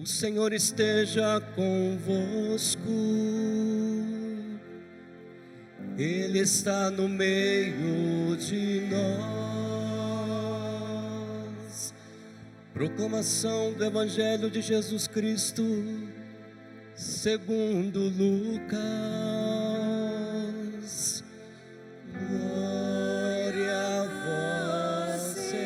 O Senhor esteja convosco. Ele está no meio de nós. Proclamação do Evangelho de Jesus Cristo, segundo Lucas. Glória a vós, Senhor.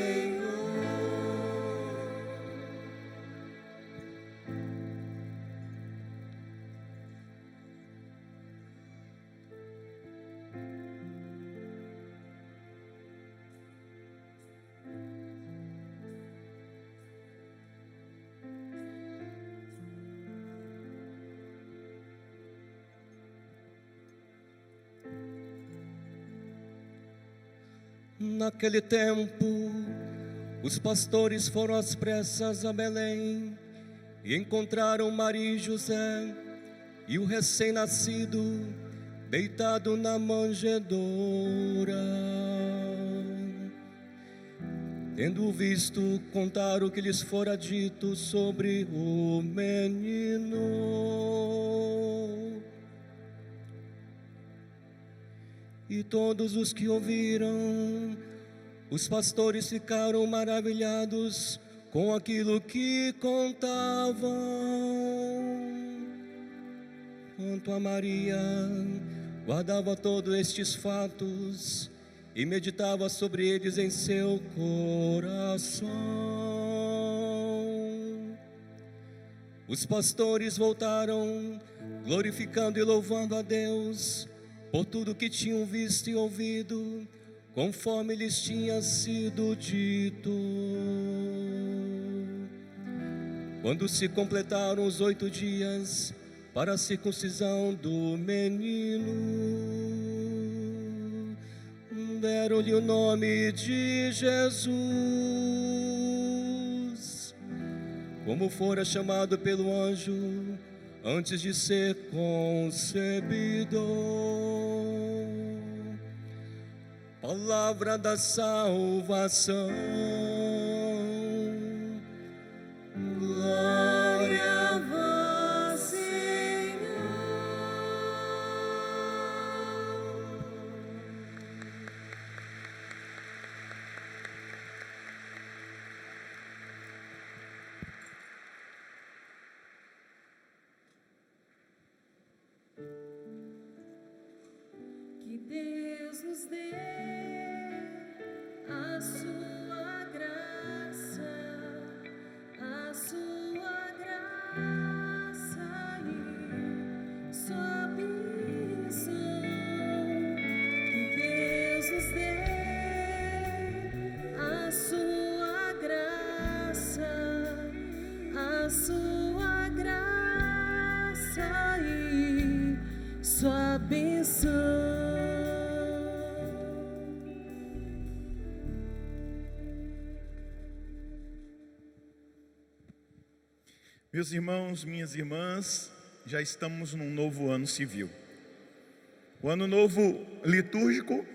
Naquele tempo, os pastores foram às pressas a Belém e encontraram Maria e José e o recém-nascido deitado na manjedoura. Tendo visto, contaram o que lhes fora dito sobre o menino. E todos os que ouviram, os pastores ficaram maravilhados com aquilo que contavam. Quanto a Maria, guardava todos estes fatos e meditava sobre eles em seu coração. Os pastores voltaram, glorificando e louvando a Deus por tudo que tinham visto e ouvido, conforme lhes tinha sido dito. Quando se completaram os 8 dias para a circuncisão do menino, deram-lhe o nome de Jesus, como fora chamado pelo anjo antes de ser concebido. Palavra da salvação. Glória a vós, Senhor. Que Deus nos dê a sua graça e sua bênção. Que Deus nos dê a sua graça e sua bênção. Meus irmãos, minhas irmãs, já estamos num novo ano civil. O ano novo litúrgico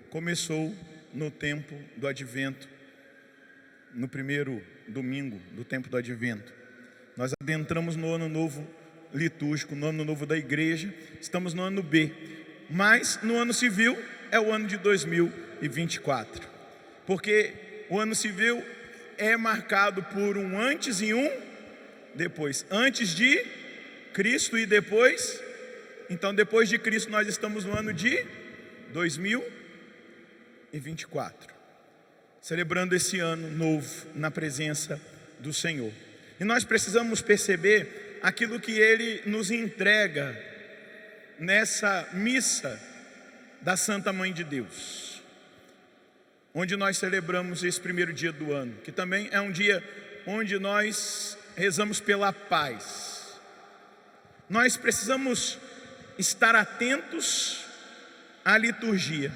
começou no tempo do Advento, no primeiro domingo do tempo do Advento. Nós adentramos no ano novo litúrgico, no ano novo da igreja, estamos no ano B, mas no ano civil é o ano de 2024, porque o ano civil é marcado por um antes e um depois. Antes de Cristo e depois. Então, depois de Cristo, nós estamos no ano de 2024, celebrando esse ano novo na presença do Senhor. E nós precisamos perceber aquilo que Ele nos entrega nessa missa da Santa Mãe de Deus, onde nós celebramos esse primeiro dia do ano, que também é um dia onde nós rezamos pela paz. Nós precisamos estar atentos à liturgia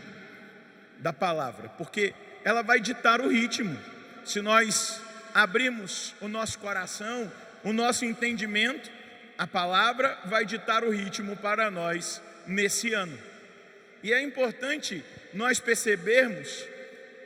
da palavra, porque ela vai ditar o ritmo. Se nós abrimos o nosso coração, o nosso entendimento, a palavra vai ditar o ritmo para nós nesse ano. E é importante nós percebermos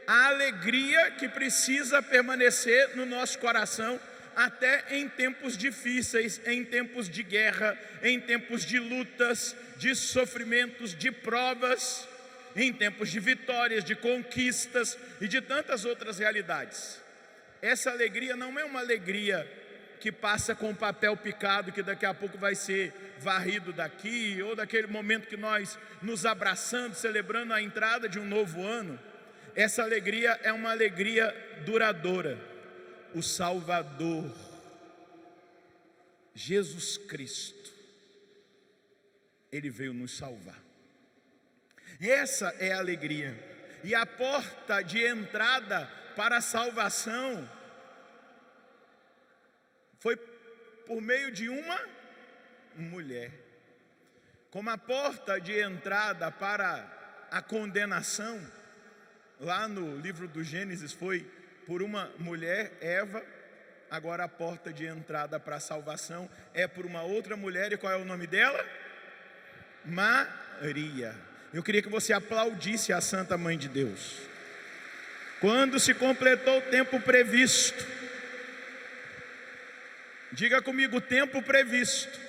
a alegria que precisa permanecer no nosso coração até em tempos difíceis, em tempos de guerra, em tempos de lutas, de sofrimentos, de provas, em tempos de vitórias, de conquistas e de tantas outras realidades. Essa alegria não é uma alegria que passa com papel picado, que daqui a pouco vai ser varrido daqui, ou daquele momento que nós nos abraçando, celebrando a entrada de um novo ano. Essa alegria é uma alegria duradoura. O Salvador, Jesus Cristo, Ele veio nos salvar. Essa é a alegria. E a porta de entrada para a salvação foi por meio de uma mulher. Como a porta de entrada para a condenação, lá no livro do Gênesis, foi por uma mulher, Eva, agora a porta de entrada para a salvação é por uma outra mulher, e qual é o nome dela? Maria. Eu queria que você aplaudisse a Santa Mãe de Deus. Quando se completou o tempo previsto, diga comigo, tempo previsto.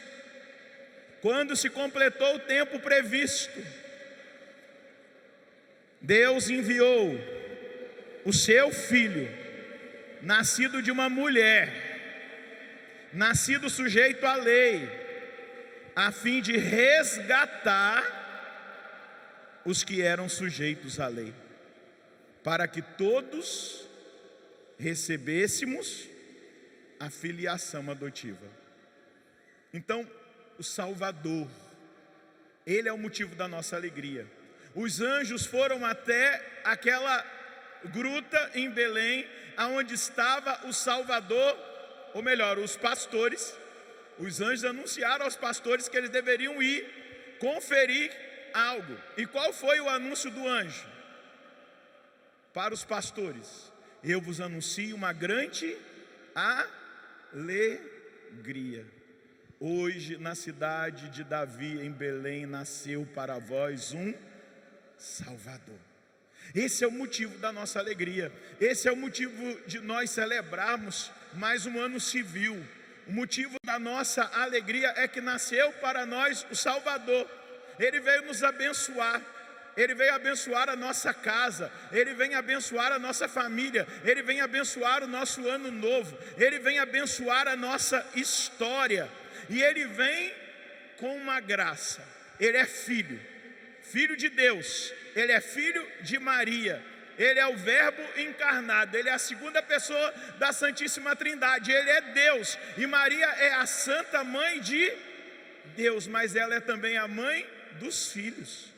Quando se completou o tempo previsto, Deus enviou o seu filho, nascido de uma mulher, nascido sujeito à lei, a fim de resgatar os que eram sujeitos à lei, para que todos recebêssemos a filiação adotiva. Então, o Salvador, Ele é o motivo da nossa alegria. Os anjos foram até aquela gruta em Belém, aonde estava o Salvador, ou melhor, os pastores. Os anjos anunciaram aos pastores que eles deveriam ir conferir algo. E qual foi o anúncio do anjo para os pastores? Eu vos anuncio uma grande alegria. Hoje na cidade de Davi, em Belém, nasceu para vós um Salvador. Esse é o motivo da nossa alegria. Esse é o motivo de nós celebrarmos mais um ano civil. O motivo da nossa alegria é que nasceu para nós o Salvador. Ele veio nos abençoar. Ele veio abençoar a nossa casa, Ele vem abençoar a nossa família, Ele vem abençoar o nosso ano novo, Ele vem abençoar a nossa história. E Ele vem com uma graça. Ele é filho, filho de Deus, Ele é filho de Maria, Ele é o Verbo encarnado, Ele é a segunda pessoa da Santíssima Trindade, Ele é Deus, e Maria é a Santa Mãe de Deus, mas ela é também a mãe dos filhos.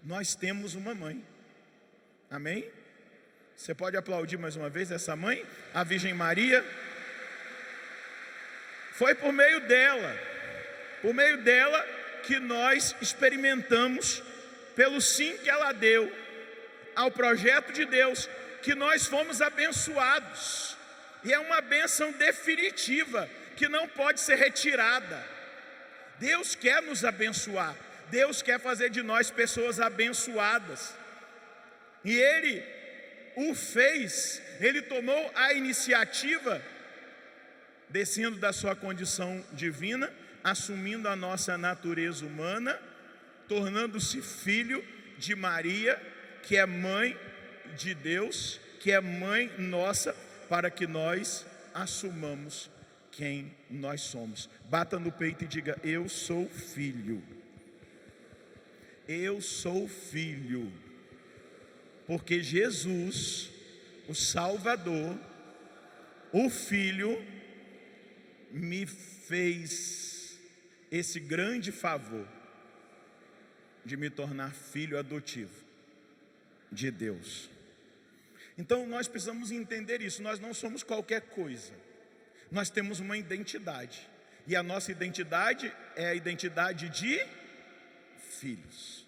Nós temos uma mãe, amém? Você pode aplaudir mais uma vez essa mãe, a Virgem Maria. Foi por meio dela que nós experimentamos, pelo sim que ela deu ao projeto de Deus, que nós fomos abençoados. E é uma bênção definitiva, que não pode ser retirada. Deus quer nos abençoar, Deus quer fazer de nós pessoas abençoadas. E Ele o fez, Ele tomou a iniciativa, descendo da sua condição divina, assumindo a nossa natureza humana, tornando-se filho de Maria, que é mãe de Deus, que é mãe nossa, para que nós assumamos quem nós somos. Bata no peito e diga: eu sou filho. Eu sou filho. Porque Jesus, o Salvador, o Filho, me fez esse grande favor de me tornar filho adotivo de Deus. Então nós precisamos entender isso. Nós não somos qualquer coisa. Nós temos uma identidade. E a nossa identidade é a identidade de filhos.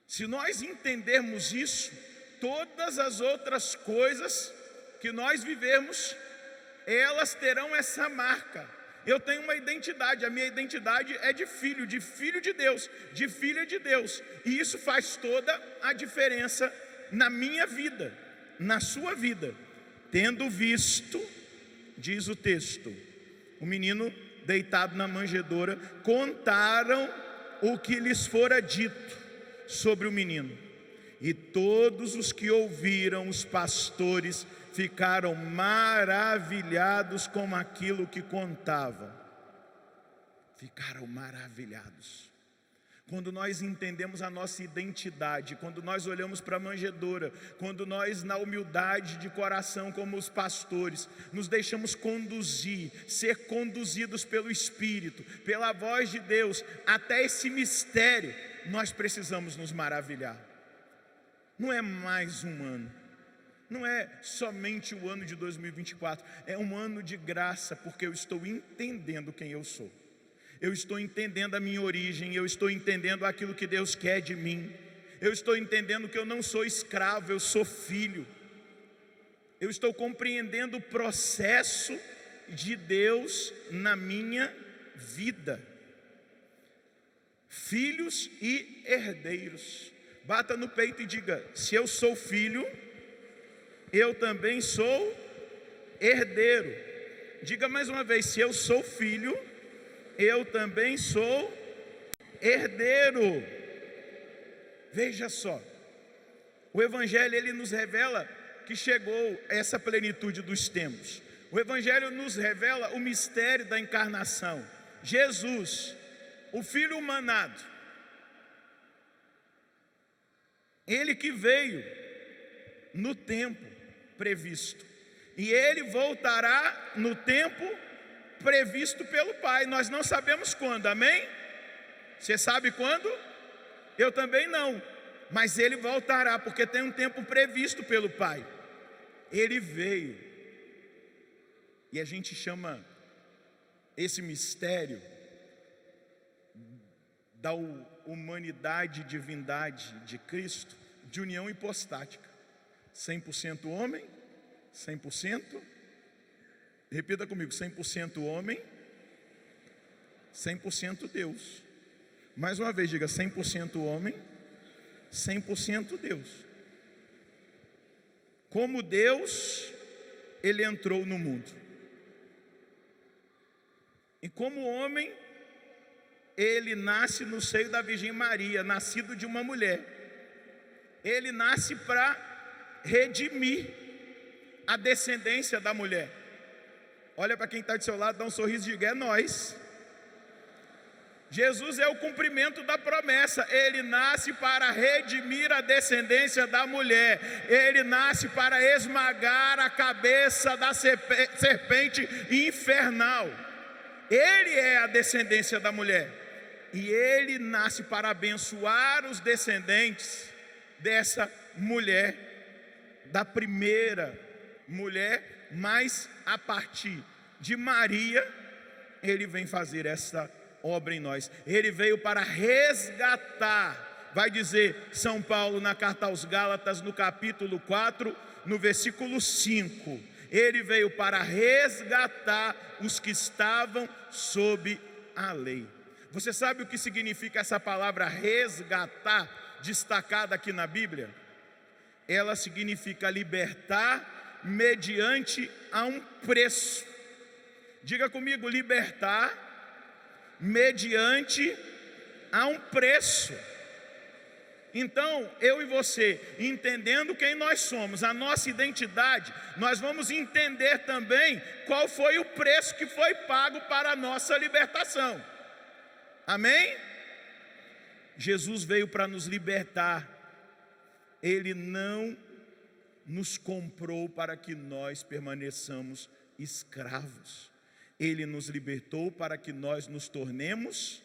Se nós entendermos isso, todas as outras coisas que nós vivemos, elas terão essa marca. Eu tenho uma identidade, a minha identidade é de filho de Deus, de filha de Deus. E isso faz toda a diferença na minha vida, na sua vida. Tendo visto diz o texto, o menino deitado na manjedoura, contaram o que lhes fora dito sobre o menino. E todos os que ouviram os pastores ficaram maravilhados com aquilo que contavam. Ficaram maravilhados. Quando nós entendemos a nossa identidade, quando nós olhamos para a manjedoura, quando nós, na humildade de coração, como os pastores, nos deixamos conduzir, ser conduzidos pelo Espírito, pela voz de Deus, até esse mistério, nós precisamos nos maravilhar. Não é mais um ano, não é somente o ano de 2024, é um ano de graça, porque eu estou entendendo quem eu sou. Eu estou entendendo a minha origem, eu estou entendendo aquilo que Deus quer de mim. Eu estou entendendo que eu não sou escravo, eu sou filho. Eu estou compreendendo o processo de Deus na minha vida. Filhos e herdeiros. Bata no peito e diga: se eu sou filho, eu também sou herdeiro. Diga mais uma vez: se eu sou filho, eu também sou herdeiro. Veja só, o Evangelho ele nos revela que chegou essa plenitude dos tempos. O Evangelho nos revela o mistério da encarnação. Jesus, o Filho humanado, ele que veio no tempo previsto, e ele voltará no tempo previsto pelo Pai. Nós não sabemos quando, amém? Você sabe quando? Eu também não, mas ele voltará, porque tem um tempo previsto pelo Pai. Ele veio, e a gente chama esse mistério da humanidade e divindade de Cristo de união hipostática, 100% homem, 100%, repita comigo, 100% homem, 100% Deus. Mais uma vez, diga: 100% homem, 100% Deus. Como Deus, ele entrou no mundo. E como homem, ele nasce no seio da Virgem Maria, nascido de uma mulher. Ele nasce para redimir a descendência da mulher. Olha para quem está do seu lado, dá um sorriso e diga: é nós. Jesus é o cumprimento da promessa. Ele nasce para redimir a descendência da mulher. Ele nasce para esmagar a cabeça da serpente infernal. Ele é a descendência da mulher. E ele nasce para abençoar os descendentes dessa mulher, da primeira mulher, mas a partir de Maria, ele vem fazer essa obra em nós. Ele veio para resgatar, vai dizer São Paulo na carta aos Gálatas, no capítulo 4, no versículo 5. Ele veio para resgatar os que estavam sob a lei. Você sabe o que significa essa palavra resgatar, destacada aqui na Bíblia? Ela significa libertar mediante a um preço. Diga comigo: libertar mediante a um preço. Então, eu e você, entendendo quem nós somos, a nossa identidade, nós vamos entender também qual foi o preço que foi pago para a nossa libertação. Amém? Jesus veio para nos libertar. Ele não nos comprou para que nós permaneçamos escravos. Ele nos libertou para que nós nos tornemos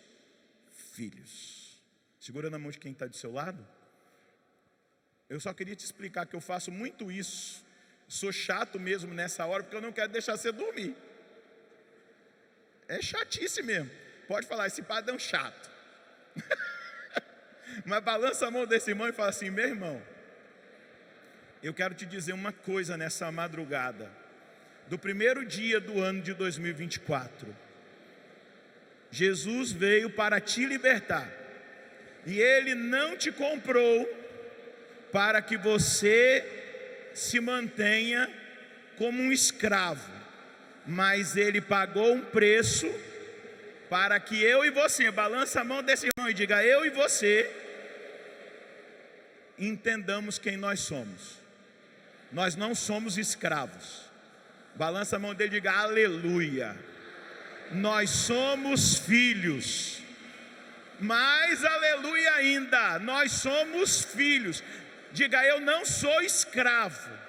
filhos. Segura na mão de quem está do seu lado. Eu só queria te explicar que eu faço muito isso. Sou chato mesmo nessa hora, porque eu não quero deixar você dormir. É chatice mesmo. Pode falar: esse padre é um chato. Mas balança a mão desse irmão e fala assim: meu irmão, eu quero te dizer uma coisa nessa madrugada, do primeiro dia do ano de 2024. Jesus veio para te libertar. E Ele não te comprou para que você se mantenha como um escravo. mas Ele pagou um preço para que eu e você, balança a mão desse irmão e diga: eu e você entendamos quem nós somos. Nós não somos escravos. Balança a mão dele e diga: aleluia. Nós somos filhos. Mais aleluia ainda, nós somos filhos. Diga: eu não sou escravo.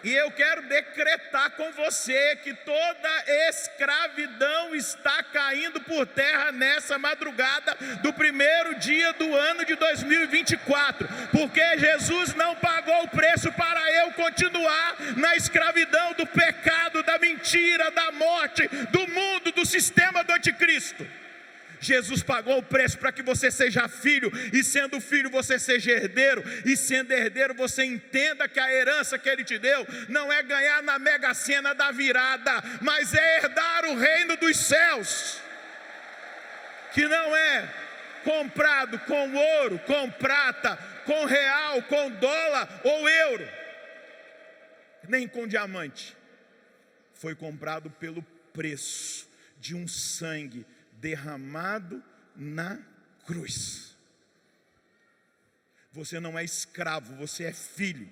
E eu quero decretar com você que toda escravidão está caindo por terra nessa madrugada do primeiro dia do ano de 2024. Porque Jesus não pagou o preço para eu continuar na escravidão do pecado, da mentira, da morte, do mundo, do sistema do anticristo. Jesus pagou o preço para que você seja filho, e sendo filho você seja herdeiro, e sendo herdeiro você entenda que a herança que Ele te deu não é ganhar na mega sena da virada, mas é herdar o reino dos céus, que não é comprado com ouro, com prata, com real, com dólar ou euro, nem com diamante. Foi comprado pelo preço de um sangue derramado na cruz. Você não é escravo, você é filho.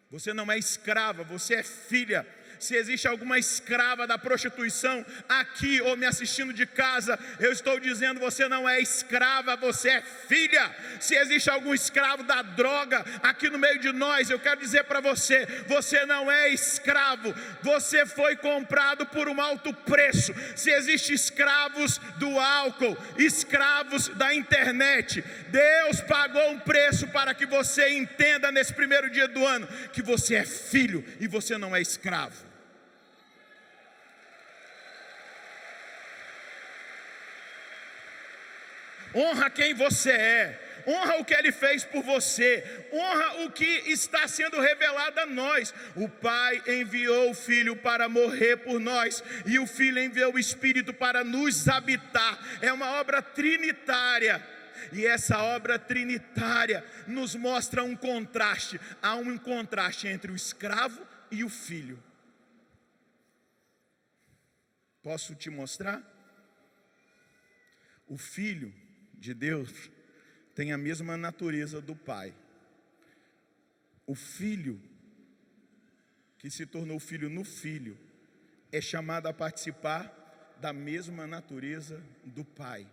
Você não é escrava, você é filha. Se existe alguma escrava da prostituição aqui ou me assistindo de casa, eu estou dizendo: você não é escrava, você é filha. Se existe algum escravo da droga aqui no meio de nós, eu quero dizer para você: você não é escravo, você foi comprado por um alto preço. Se existe escravos do álcool, escravos da internet, Deus pagou um preço para que você entenda nesse primeiro dia do ano que você é filho e você não é escravo. Honra quem você é, honra o que Ele fez por você, honra o que está sendo revelado a nós. O Pai enviou o Filho para morrer por nós, e o Filho enviou o Espírito para nos habitar. É uma obra trinitária, e essa obra trinitária nos mostra um contraste. Há um contraste entre o escravo e o filho. Posso te mostrar? O filho de Deus tem a mesma natureza do Pai. O filho que se tornou filho no Filho é chamado a participar da mesma natureza do Pai.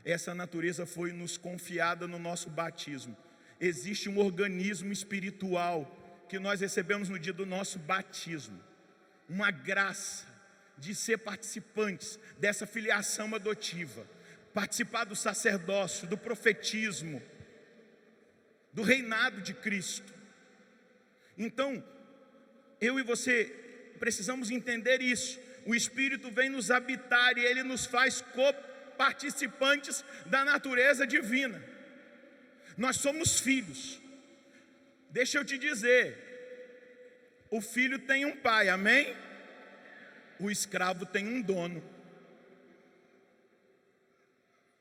Essa natureza foi nos confiada no nosso batismo. Existe um organismo espiritual que nós recebemos no dia do nosso batismo, uma graça de ser participantes dessa filiação adotiva, participar do sacerdócio, do profetismo, do reinado de Cristo. Então, eu e você precisamos entender isso. O Espírito vem nos habitar e Ele nos faz coparticipantes da natureza divina. Nós somos filhos. Deixa eu te dizer, o filho tem um pai, amém? O escravo tem um dono,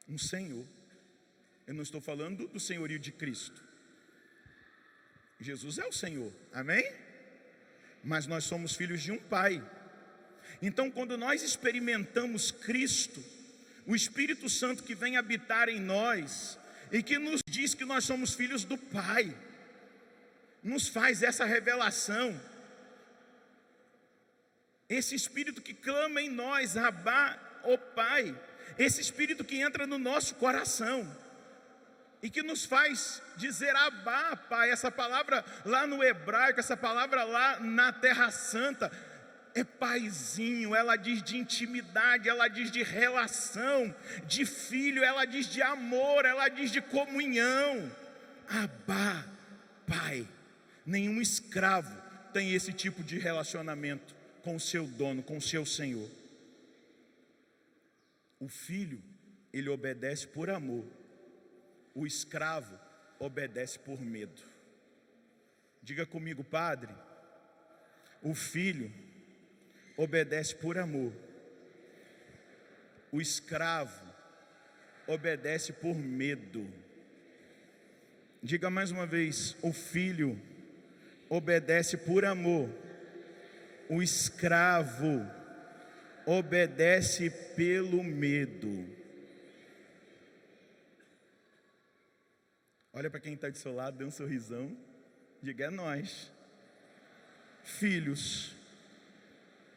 um senhor. Eu não estou falando do senhorio de Cristo. Jesus é o Senhor, amém? Mas nós somos filhos de um pai. Então, quando nós experimentamos Cristo, o Espírito Santo que vem habitar em nós e que nos diz que nós somos filhos do Pai, nos faz essa revelação. Esse Espírito que clama em nós, Abá, ó Pai, esse Espírito que entra no nosso coração e que nos faz dizer Abá, Pai. Essa palavra lá no hebraico, essa palavra lá na Terra Santa, é paizinho, ela diz de intimidade, ela diz de relação, de filho, ela diz de amor, ela diz de comunhão. Abá, Pai. Nenhum escravo tem esse tipo de relacionamento com o seu dono, com o seu Senhor. O filho, ele obedece por amor. O escravo obedece por medo. Diga comigo, Padre. O filho obedece por amor. O escravo obedece por medo. Diga mais uma vez, o filho obedece por amor. O escravo obedece pelo medo. Olha para quem está do seu lado, dê um sorrisão. Diga: é nós, filhos.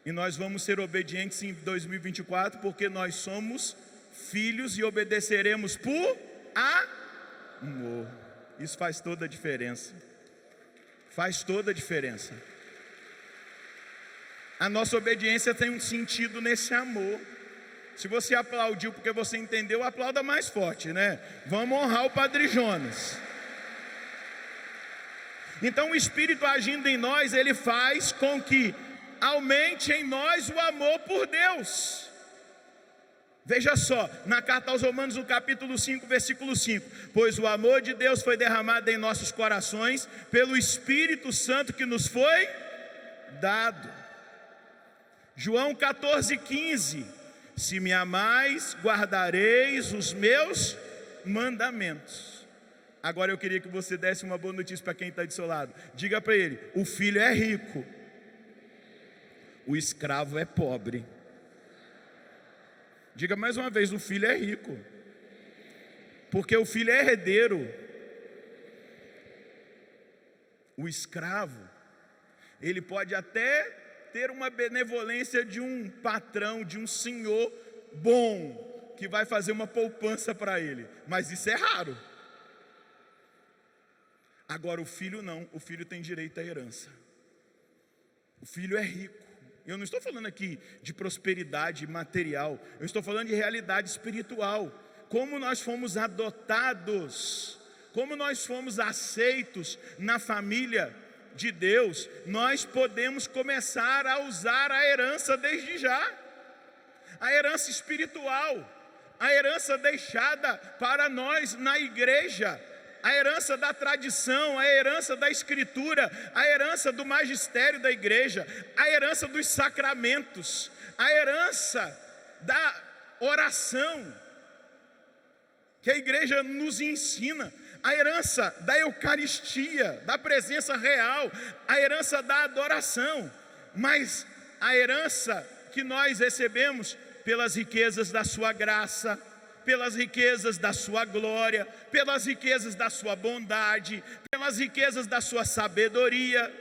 E nós vamos ser obedientes em 2024, porque nós somos filhos e obedeceremos por amor. Isso faz toda a diferença. Faz toda a diferença. A nossa obediência tem um sentido nesse amor. Se você aplaudiu porque você entendeu, aplauda mais forte, né? Vamos honrar o Padre Jonas. Então o Espírito agindo em nós, ele faz com que aumente em nós o amor por Deus. Veja só, na carta aos Romanos, no capítulo 5, versículo 5: pois o amor de Deus foi derramado em nossos corações pelo Espírito Santo que nos foi dado. João 14,15: se me amais, guardareis os meus mandamentos. Agora eu queria que você desse uma boa notícia para quem está do seu lado. Diga para ele: o filho é rico, o escravo é pobre. Diga mais uma vez: o filho é rico, porque o filho é herdeiro. O escravo, ele pode até ter uma benevolência de um patrão, de um senhor bom, que vai fazer uma poupança para ele, mas isso é raro. Agora o filho não, o filho tem direito à herança. O filho é rico. Eu não estou falando aqui de prosperidade material, eu estou falando de realidade espiritual. Como nós fomos adotados, como nós fomos aceitos na família de Deus, nós podemos começar a usar a herança desde já. A herança espiritual, a herança deixada para nós na igreja, a herança da tradição, a herança da escritura, a herança do magistério da igreja, a herança dos sacramentos, a herança da oração que a igreja nos ensina, a herança da Eucaristia, da presença real, a herança da adoração, mas a herança que nós recebemos pelas riquezas da sua graça, pelas riquezas da sua glória, pelas riquezas da sua bondade, pelas riquezas da sua sabedoria.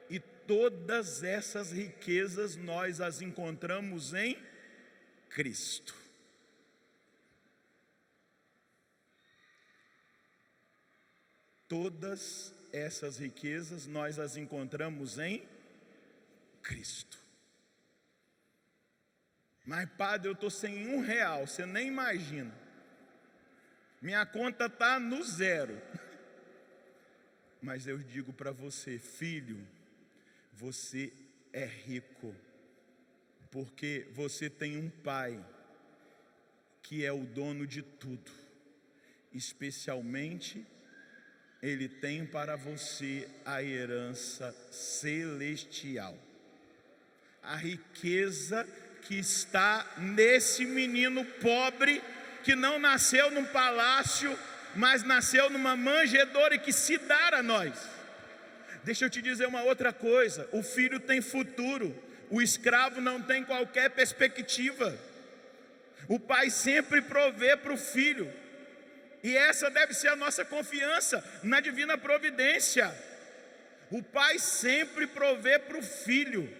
E todas essas riquezas nós as encontramos em Cristo. Todas essas riquezas nós as encontramos em Cristo. Mas padre, eu estou sem R$1, você nem imagina. Minha conta está no zero. Mas eu digo para você, filho, você é rico, porque você tem um pai que é o dono de tudo. Especialmente, ele tem para você a herança celestial. A riqueza que está nesse menino pobre, que não nasceu num palácio, mas nasceu numa manjedoura e que se dá a nós. Deixa eu te dizer uma outra coisa: o filho tem futuro, o escravo não tem qualquer perspectiva. O pai sempre provê para o filho, e essa deve ser a nossa confiança na divina providência. O pai sempre provê para o filho.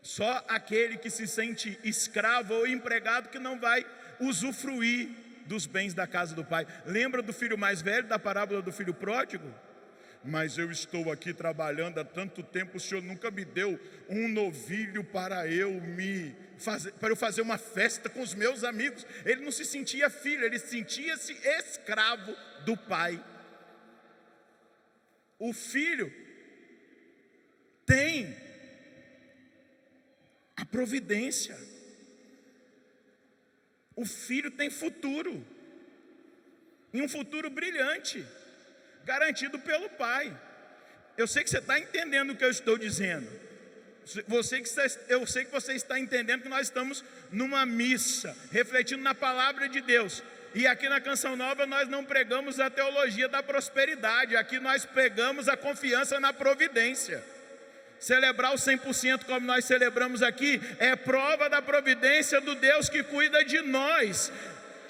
Só aquele que se sente escravo ou empregado que não vai usufruir dos bens da casa do pai. Lembra do filho mais velho, da parábola do filho pródigo? Mas eu estou aqui trabalhando há tanto tempo, o senhor nunca me deu um novilho para eu fazer uma festa com os meus amigos. Ele não se sentia filho, ele sentia-se escravo do pai. O filho tem a providência. O filho tem futuro, e um futuro brilhante, garantido pelo pai. Eu sei que você está entendendo o que eu estou dizendo. Eu sei que você está entendendo que nós estamos numa missa, refletindo na palavra de Deus. E aqui na Canção Nova nós não pregamos a teologia da prosperidade, aqui nós pregamos a confiança na providência. Celebrar o 100% como nós celebramos aqui é prova da providência do Deus que cuida de nós.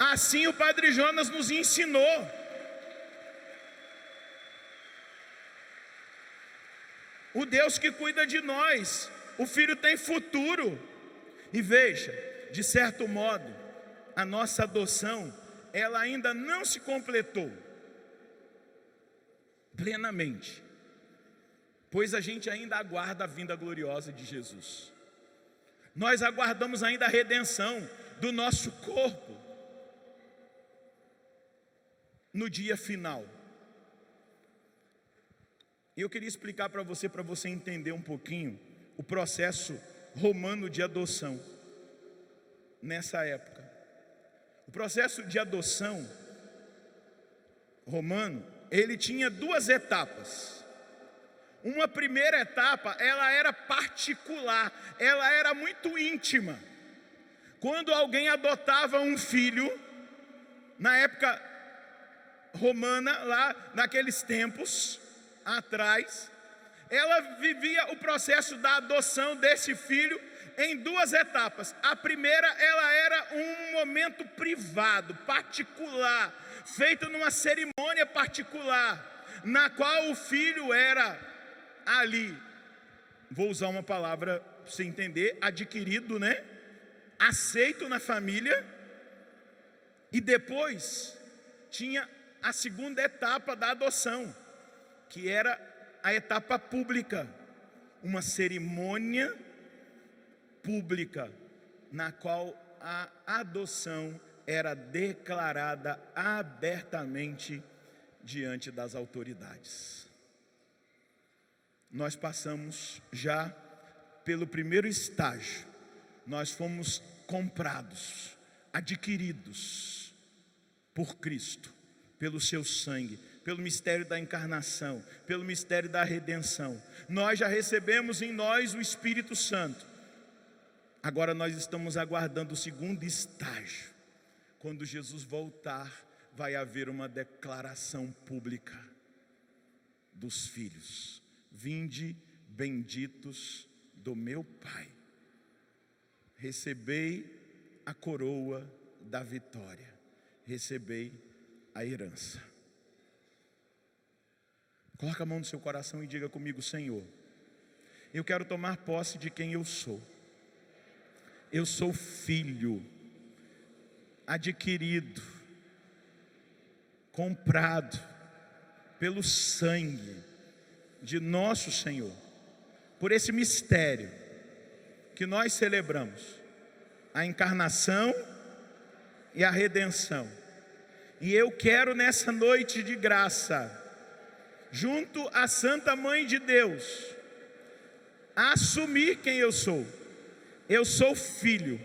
Assim o Padre Jonas nos ensinou. O Deus que cuida de nós. O filho tem futuro. E veja, de certo modo, a nossa adoção, ela ainda não se completou plenamente, pois a gente ainda aguarda a vinda gloriosa de Jesus. Nós aguardamos ainda a redenção do nosso corpo no dia final. Eu queria explicar para você entender um pouquinho o processo romano de adoção nessa época. O processo de adoção romano, ele tinha duas etapas. Uma primeira etapa, ela era particular, ela era muito íntima. Quando alguém adotava um filho, na época romana, lá naqueles tempos atrás, ela vivia o processo da adoção desse filho em duas etapas. A primeira, ela era um momento privado, particular, feito numa cerimônia particular, na qual o filho era ali, vou usar uma palavra para você entender, adquirido, né? Aceito na família. E depois tinha a segunda etapa da adoção, que era a etapa pública, uma cerimônia pública, na qual a adoção era declarada abertamente diante das autoridades. Nós passamos já pelo primeiro estágio, nós fomos comprados, adquiridos por Cristo, pelo seu sangue, pelo mistério da encarnação, pelo mistério da redenção. Nós já recebemos em nós o Espírito Santo. Agora nós estamos aguardando o segundo estágio. Quando Jesus voltar, vai haver uma declaração pública dos filhos. Vinde, benditos do meu Pai. Recebei a coroa da vitória. Recebei a herança. Coloca a mão no seu coração e diga comigo: Senhor, eu quero tomar posse de quem eu sou. Eu sou filho, adquirido, comprado pelo sangue de nosso Senhor, por esse mistério que nós celebramos, a encarnação e a redenção. E eu quero nessa noite de graça, junto à Santa Mãe de Deus, assumir quem eu sou. Eu sou filho,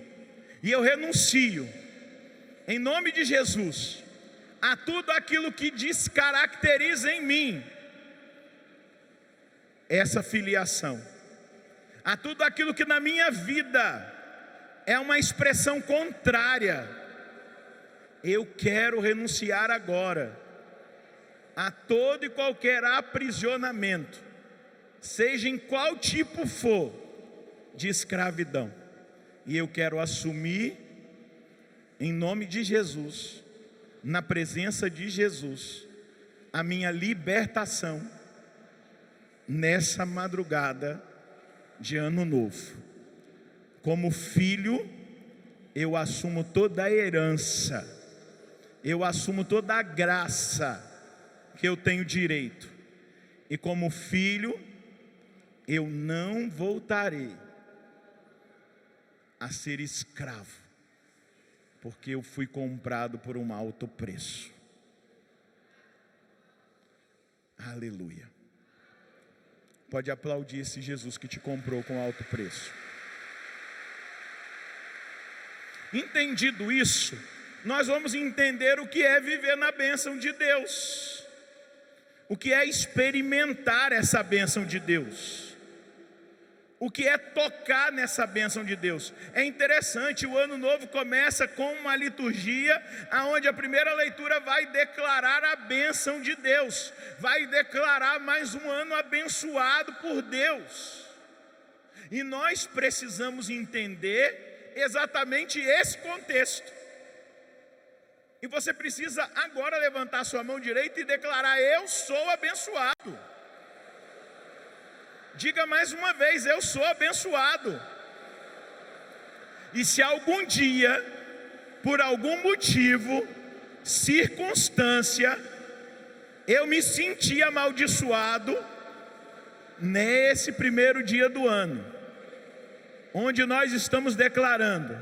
e eu renuncio, em nome de Jesus, a tudo aquilo que descaracteriza em mim essa filiação, a tudo aquilo que na minha vida é uma expressão contrária. Eu quero renunciar agora a todo e qualquer aprisionamento, seja em qual tipo for, de escravidão. E eu quero assumir, em nome de Jesus, na presença de Jesus, a minha libertação nessa madrugada de Ano Novo. Como filho, eu assumo toda a herança, eu assumo toda a graça que eu tenho direito. E como filho, eu não voltarei a ser escravo, porque eu fui comprado por um alto preço. Aleluia. Pode aplaudir esse Jesus que te comprou com alto preço. Entendido isso, nós vamos entender o que é viver na bênção de Deus, o que é experimentar essa bênção de Deus, o que é tocar nessa bênção de Deus. É interessante, o ano novo começa com uma liturgia, onde a primeira leitura vai declarar a bênção de Deus, vai declarar mais um ano abençoado por Deus. E nós precisamos entender exatamente esse contexto. E você precisa agora levantar sua mão direita e declarar: eu sou abençoado. Diga mais uma vez: eu sou abençoado. E se algum dia, por algum motivo, circunstância, eu me senti amaldiçoado, nesse primeiro dia do ano, onde nós estamos declarando: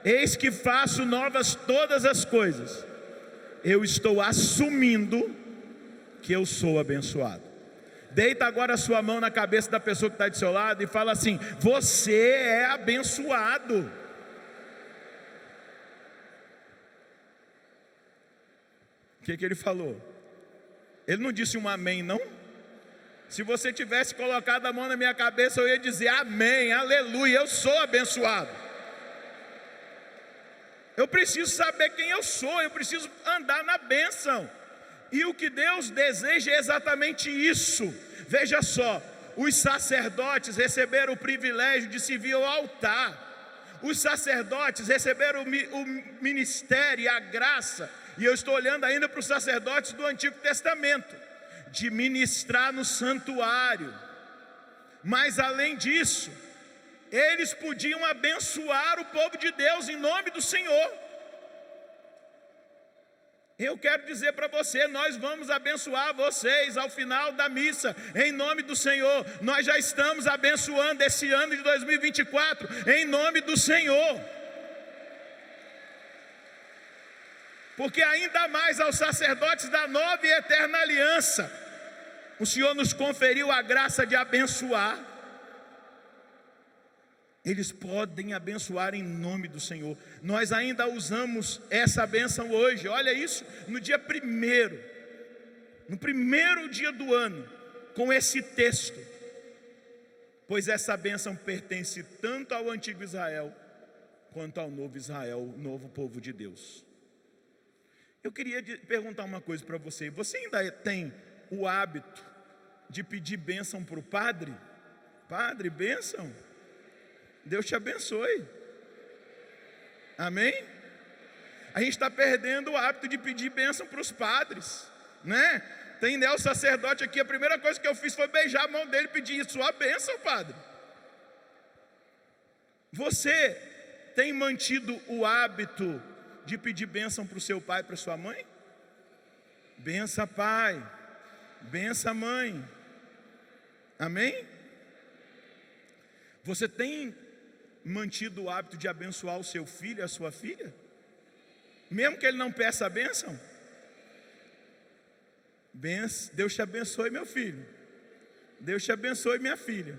eis que faço novas todas as coisas, eu estou assumindo que eu sou abençoado. Deita agora a sua mão na cabeça da pessoa que está do seu lado e fala assim: você é abençoado. O que ele falou? Ele não disse um amém, não? Se você tivesse colocado a mão na minha cabeça, eu ia dizer amém, aleluia, eu sou abençoado. Eu preciso saber quem eu sou, eu preciso andar na bênção. E o que Deus deseja é exatamente isso. Veja só, os sacerdotes receberam o privilégio de servir ao altar. Os sacerdotes receberam o ministério e a graça, e eu estou olhando ainda para os sacerdotes do Antigo Testamento, de ministrar no santuário. Mas além disso, eles podiam abençoar o povo de Deus em nome do Senhor. Eu quero dizer para você: nós vamos abençoar vocês ao final da missa, em nome do Senhor. Nós já estamos abençoando esse ano de 2024, em nome do Senhor. Porque ainda mais aos sacerdotes da nova e eterna aliança, o Senhor nos conferiu a graça de abençoar. Eles podem abençoar em nome do Senhor. Nós ainda usamos essa bênção hoje. Olha isso, no dia 1º, no primeiro dia do ano, com esse texto: pois essa bênção pertence tanto ao antigo Israel, quanto ao novo Israel, o novo povo de Deus. Eu queria perguntar uma coisa para você: você ainda tem o hábito de pedir bênção para o padre? Padre, bênção? Deus te abençoe. Amém? A gente está perdendo o hábito de pedir bênção para os padres, né? Tem o sacerdote aqui, a primeira coisa que eu fiz foi beijar a mão dele e pedir: sua bênção, padre. Você tem mantido o hábito de pedir bênção para o seu pai e para a sua mãe? Bença pai, bença mãe. Amém? Você tem mantido o hábito de abençoar o seu filho e a sua filha? Mesmo que ele não peça a bênção? Deus te abençoe, meu filho. Deus te abençoe, minha filha.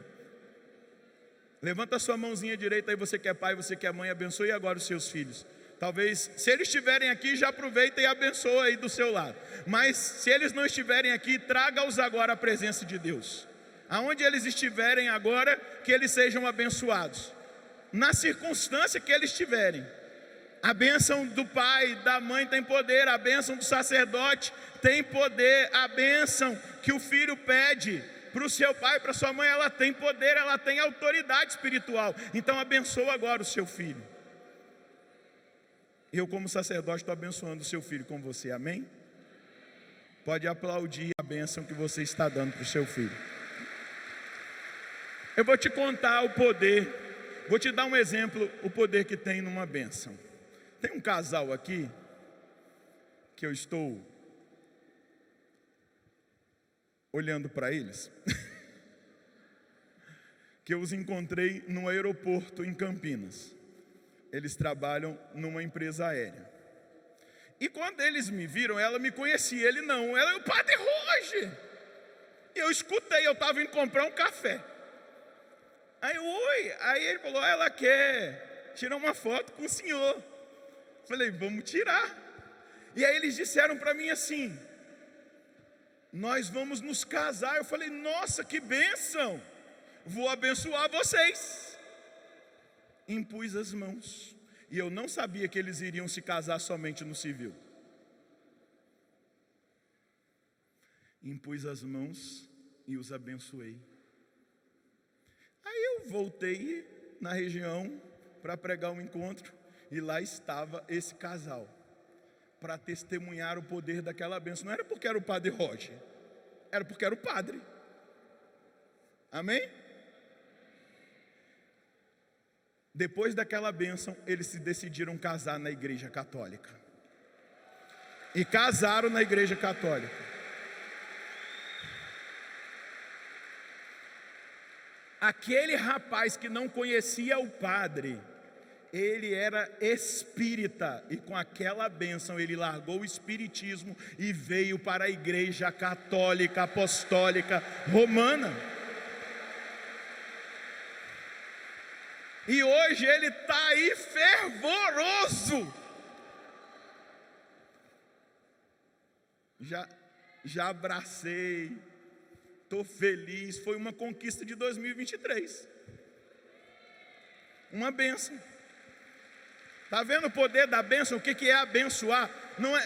Levanta a sua mãozinha direita aí, você que é pai, você que é mãe, abençoe agora os seus filhos. Talvez, se eles estiverem aqui, já aproveita e abençoa aí do seu lado. Mas se eles não estiverem aqui, traga-os agora à presença de Deus. Aonde eles estiverem agora, que eles sejam abençoados. Na circunstância que eles estiverem. A bênção do pai, da mãe tem poder. A bênção do sacerdote tem poder. A bênção que o filho pede para o seu pai, para a sua mãe, ela tem poder, ela tem autoridade espiritual. Então abençoa agora o seu filho. Eu, como sacerdote, estou abençoando o seu filho com você, amém? Pode aplaudir a bênção que você está dando para o seu filho. Eu vou te contar o poder, vou te dar um exemplo, o poder que tem numa bênção. Tem um casal aqui, que eu estou olhando para eles, que eu os encontrei no aeroporto em Campinas. Eles trabalham numa empresa aérea. E quando eles me viram, ela me conhecia, ele não. Ela é o Padre Roger. Eu escutei, eu estava indo comprar um café. Aí, oi. Aí ele falou: ela quer tirar uma foto com o senhor. Falei: vamos tirar. E aí eles disseram para mim assim: nós vamos nos casar. Eu falei: nossa, que bênção. Vou abençoar vocês. Impus as mãos. E eu não sabia que eles iriam se casar somente no civil. Impus as mãos e os abençoei. Aí eu Eu voltei na região para pregar um encontro e lá estava esse casal para testemunhar o poder daquela bênção. Não era porque era o padre Roger, era porque era o padre. Amém? Depois daquela bênção, eles se decidiram casar na igreja católica. E casaram na igreja católica. Aquele rapaz que não conhecia o padre, ele era espírita, e com aquela bênção ele largou o espiritismo e veio para a igreja católica apostólica romana. E hoje ele está aí fervoroso. Já abracei, estou feliz. Foi uma conquista de 2023. Uma bênção. Está vendo o poder da bênção? O que é abençoar?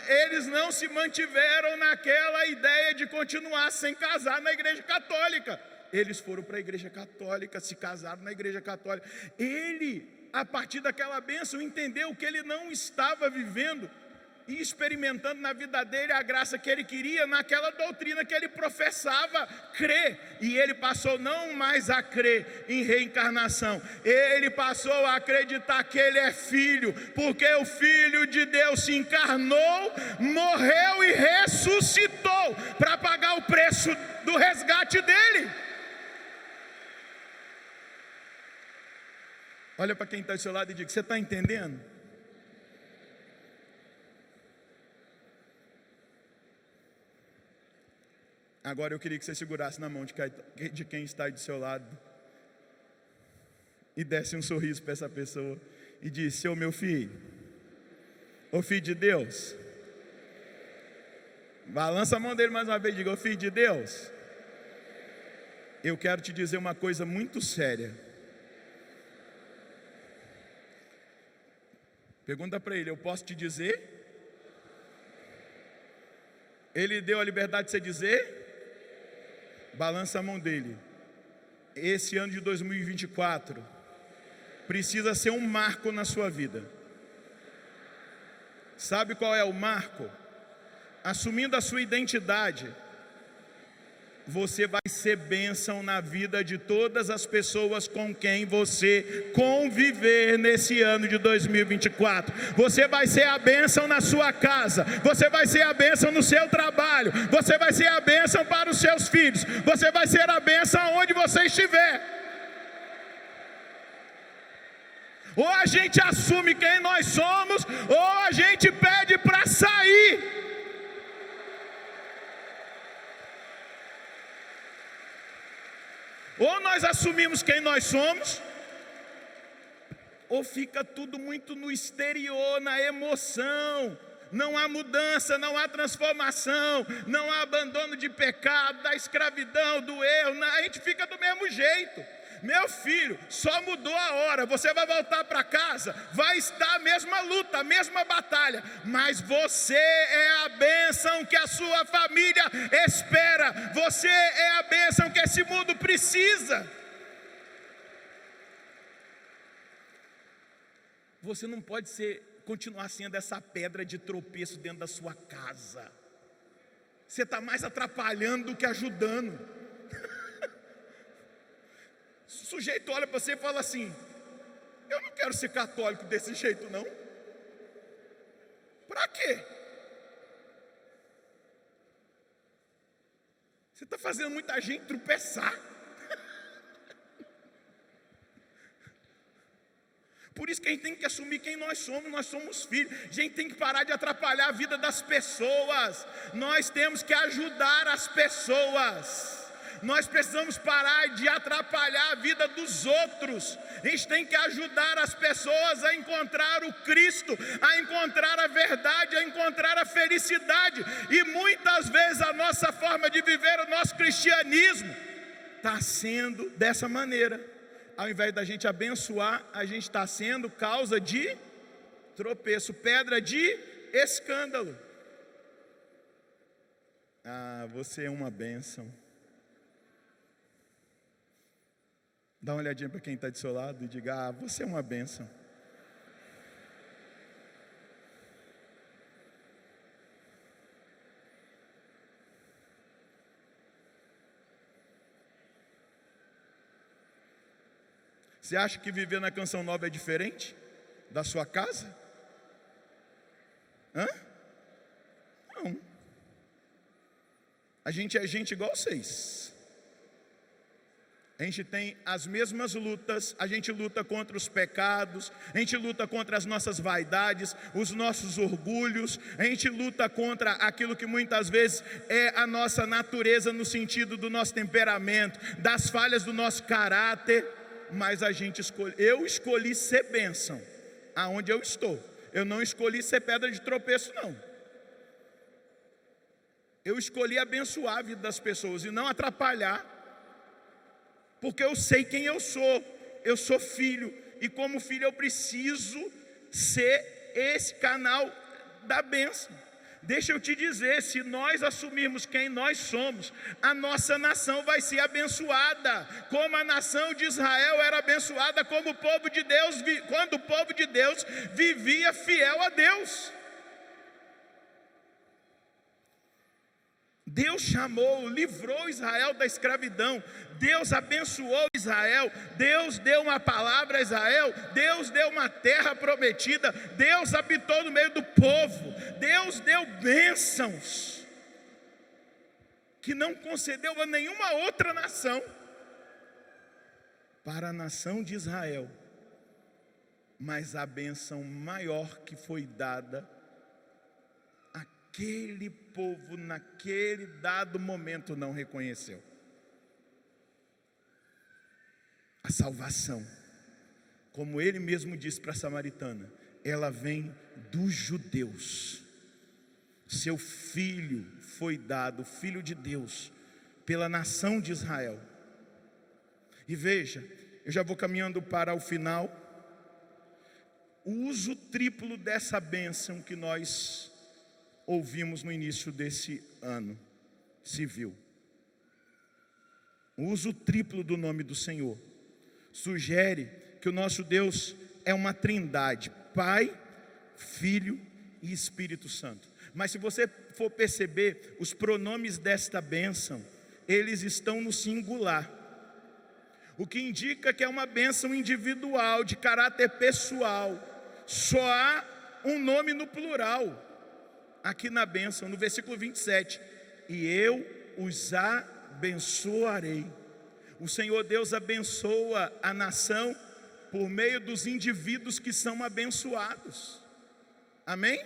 Eles não se mantiveram naquela ideia de continuar sem casar na igreja católica. Eles foram para a igreja católica, se casaram na igreja católica. Ele, a partir daquela bênção, entendeu que ele não estava vivendo e experimentando na vida dele a graça que ele queria naquela doutrina que ele professava crer. E ele passou não mais a crer em reencarnação, ele passou a acreditar que ele é filho, porque o Filho de Deus se encarnou, morreu e ressuscitou para pagar o preço do resgate dele. Olha para quem está do seu lado e diga: você está entendendo? Agora eu queria que você segurasse na mão de quem está do seu lado e desse um sorriso para essa pessoa e disse: ô meu filho, ô filho de Deus. Balança a mão dele mais uma vez e diga: ô filho de Deus, eu quero te dizer uma coisa muito séria. Pergunta para ele: eu posso te dizer? Ele deu a liberdade de você dizer? Balança a mão dele. Esse ano de 2024 precisa ser um marco na sua vida. Sabe qual é o marco? Assumindo a sua identidade, você vai ser bênção na vida de todas as pessoas com quem você conviver nesse ano de 2024. Você vai ser a bênção na sua casa, você vai ser a bênção no seu trabalho, você vai ser a bênção para os seus filhos, você vai ser a bênção onde você estiver. Ou a gente assume quem nós somos, ou a gente pede para sair. Ou nós assumimos quem nós somos, ou fica tudo muito no exterior, na emoção. Não há mudança, não há transformação, não há abandono de pecado, da escravidão, do erro. A gente fica do mesmo jeito. Meu filho, só mudou a hora. Você vai voltar para casa, vai estar a mesma luta, a mesma batalha, mas você é a bênção que a sua família espera. Você é a bênção que esse mundo precisa. Você não pode continuar sendo essa pedra de tropeço dentro da sua casa. Você está mais atrapalhando do que ajudando. O sujeito olha para você e fala assim: eu não quero ser católico desse jeito não. Para quê? Você está fazendo muita gente tropeçar. Por isso que a gente tem que assumir quem nós somos filhos. A gente tem que parar de atrapalhar a vida das pessoas. Nós temos que ajudar as pessoas. Nós precisamos parar de atrapalhar a vida dos outros. A gente tem que ajudar as pessoas a encontrar o Cristo, a encontrar a verdade, a encontrar a felicidade. E muitas vezes a nossa forma de viver o nosso cristianismo está sendo dessa maneira. Ao invés da gente abençoar, a gente está sendo causa de tropeço, pedra de escândalo. Você é uma bênção. Dá uma olhadinha para quem está do seu lado e diga: você é uma bênção. Você acha que viver na Canção Nova é diferente da sua casa? Não. A gente é gente igual vocês. A gente tem as mesmas lutas, a gente luta contra os pecados, a gente luta contra as nossas vaidades, os nossos orgulhos, a gente luta contra aquilo que muitas vezes é a nossa natureza no sentido do nosso temperamento, das falhas do nosso caráter, mas eu escolhi ser bênção aonde eu estou, eu não escolhi ser pedra de tropeço não. Eu escolhi abençoar a vida das pessoas e não atrapalhar, porque eu sei quem eu sou filho, e como filho eu preciso ser esse canal da bênção. Deixa eu te dizer, se nós assumirmos quem nós somos, a nossa nação vai ser abençoada, como a nação de Israel era abençoada, como o povo de Deus, quando o povo de Deus vivia fiel a Deus. Deus chamou, livrou Israel da escravidão, Deus abençoou Israel, Deus deu uma palavra a Israel, Deus deu uma terra prometida, Deus habitou no meio do povo, Deus deu bênçãos que não concedeu a nenhuma outra nação. Para a nação de Israel, mas a bênção maior que foi dada, aquele povo naquele dado momento não reconheceu. A salvação, como ele mesmo disse para a samaritana, ela vem dos judeus. Seu filho foi dado, filho de Deus, pela nação de Israel. E veja, eu já vou caminhando para o final. O uso triplo dessa bênção que nós ouvimos no início desse ano civil. O uso triplo do nome do Senhor sugere que o nosso Deus é uma trindade: Pai, Filho e Espírito Santo. Mas se você for perceber, os pronomes desta bênção, eles estão no singular, o que indica que é uma bênção individual, de caráter pessoal. Só há um nome no plural aqui na bênção, no versículo 27, e eu os abençoarei. O Senhor Deus abençoa a nação por meio dos indivíduos que são abençoados. Amém?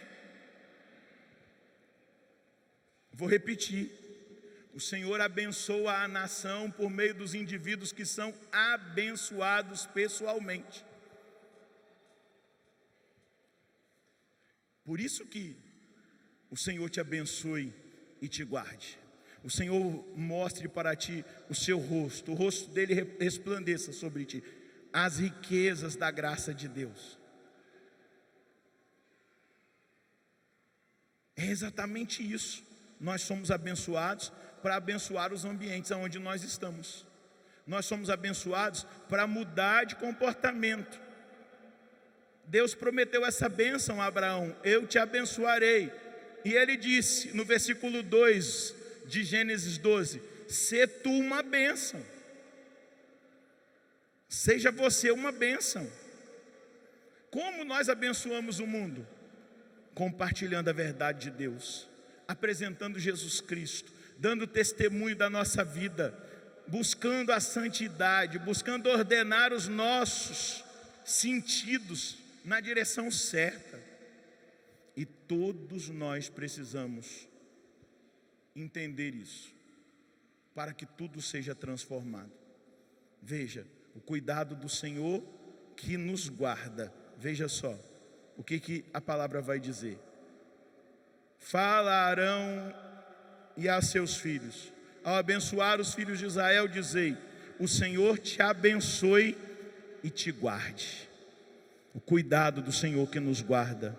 Vou repetir. O Senhor abençoa a nação por meio dos indivíduos que são abençoados pessoalmente. Por isso que o Senhor te abençoe e te guarde. O Senhor mostre para ti o seu rosto, o rosto dele resplandeça sobre ti, as riquezas da graça de Deus. É exatamente isso. Nós somos abençoados para abençoar os ambientes onde nós estamos. Nós somos abençoados para mudar de comportamento. Deus prometeu essa bênção a Abraão: eu te abençoarei. E ele disse no versículo 2 de Gênesis 12: sê tu uma bênção. Seja você uma bênção. Como nós abençoamos o mundo? Compartilhando a verdade de Deus, apresentando Jesus Cristo, dando testemunho da nossa vida, buscando a santidade, buscando ordenar os nossos sentidos na direção certa. E todos nós precisamos entender isso, para que tudo seja transformado. Veja, o cuidado do Senhor que nos guarda. Veja só, o que a palavra vai dizer. Fala a Arão e a seus filhos, ao abençoar os filhos de Israel, dizei: o Senhor te abençoe e te guarde. O cuidado do Senhor que nos guarda.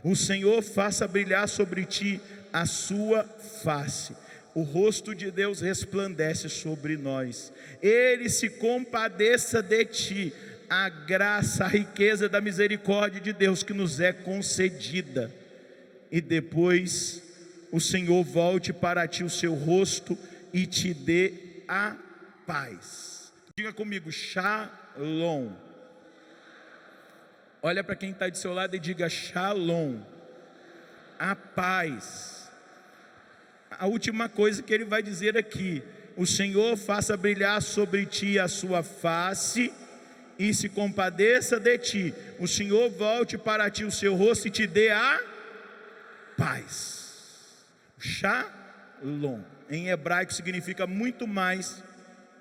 O Senhor faça brilhar sobre ti a sua face, o rosto de Deus resplandece sobre nós, Ele se compadeça de ti, a graça, a riqueza da misericórdia de Deus que nos é concedida, e depois o Senhor volte para ti o seu rosto e te dê a paz. Diga comigo, Shalom. Olha para quem está do seu lado e diga Shalom, a paz. A última coisa que ele vai dizer aqui: o Senhor faça brilhar sobre ti a sua face e se compadeça de ti, o Senhor volte para ti o seu rosto e te dê a paz. Shalom em hebraico significa muito mais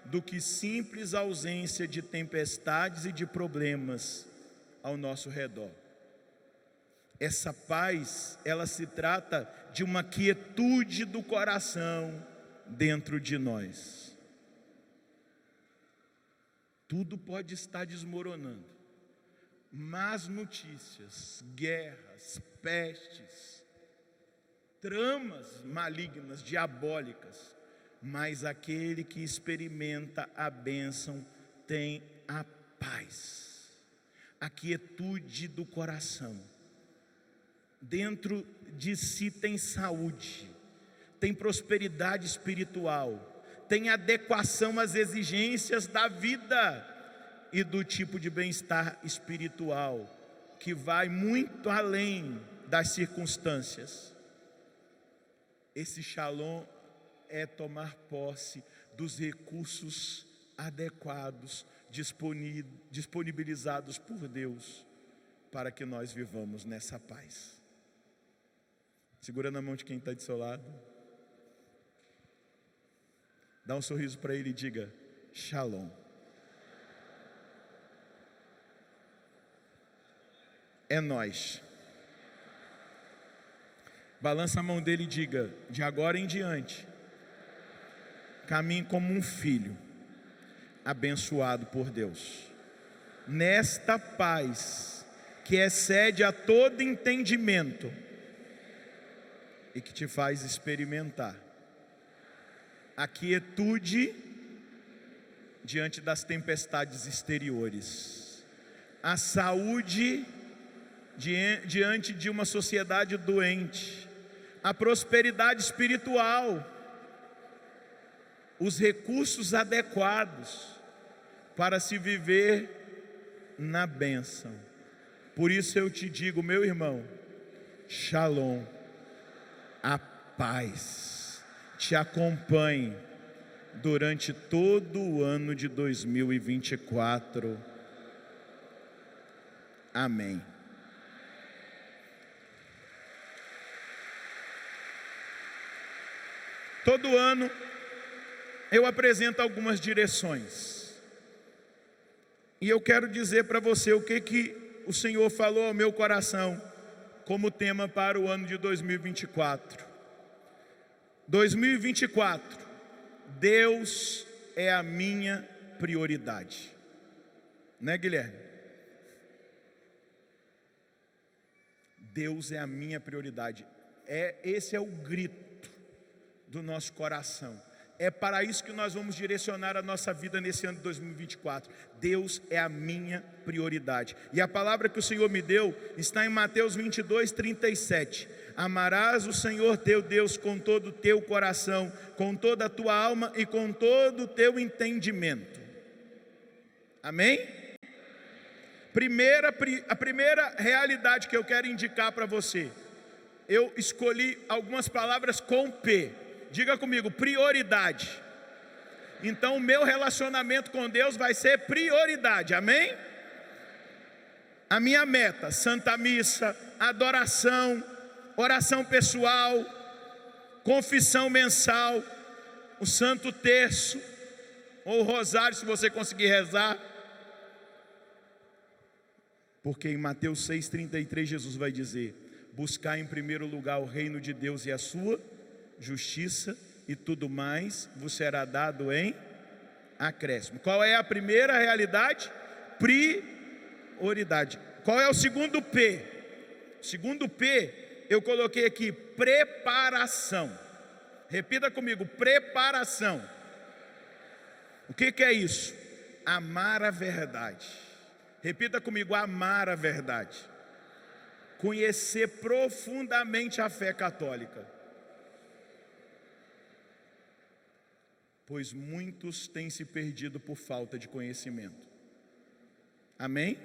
do que simples ausência de tempestades e de problemas ao nosso redor. Essa paz, ela se trata de uma quietude do coração dentro de nós. Tudo pode estar desmoronando, más notícias, guerras, pestes, tramas malignas, diabólicas, mas aquele que experimenta a bênção tem a paz, a quietude do coração. Dentro de si tem saúde, tem prosperidade espiritual, tem adequação às exigências da vida e do tipo de bem-estar espiritual que vai muito além das circunstâncias. Esse shalom é tomar posse dos recursos adequados, disponibilizados por Deus, para que nós vivamos nessa paz. Segura na mão de quem está do seu lado. Dá um sorriso para ele e diga Shalom. É nós. Balança a mão dele e diga: de agora em diante, caminhe como um filho abençoado por Deus, nesta paz que excede a todo entendimento e que te faz experimentar a quietude diante das tempestades exteriores, a saúde diante de uma sociedade doente, a prosperidade espiritual, os recursos adequados para se viver na bênção. Por isso eu te digo, meu irmão, Shalom, a paz te acompanhe durante todo o ano de 2024. Amém. Todo ano eu apresento algumas direções, e eu quero dizer para você o que o Senhor falou ao meu coração como tema para o ano de 2024. 2024, Deus é a minha prioridade, né, Guilherme? Deus é a minha prioridade. Esse é o grito do nosso coração. É para isso que nós vamos direcionar a nossa vida nesse ano de 2024. Deus é a minha prioridade. E a palavra que o Senhor me deu está em Mateus 22:37. Amarás o Senhor teu Deus com todo o teu coração, com toda a tua alma e com todo o teu entendimento. Amém? A primeira realidade que eu quero indicar para você, eu escolhi algumas palavras com P. Diga comigo, prioridade. Então o meu relacionamento com Deus vai ser prioridade, amém? A minha meta, Santa Missa, adoração, oração pessoal, confissão mensal, o Santo Terço, ou o Rosário, se você conseguir rezar. Porque em Mateus 6,33 Jesus vai dizer: buscar em primeiro lugar o reino de Deus e a sua justiça, e tudo mais vos será dado em acréscimo. Qual é a primeira realidade? Prioridade. Qual é o segundo P? O segundo P eu coloquei aqui, preparação. Repita comigo: preparação. O que é isso? Amar a verdade. Repita comigo: amar a verdade. Conhecer profundamente a fé católica. Pois muitos têm se perdido por falta de conhecimento. Amém?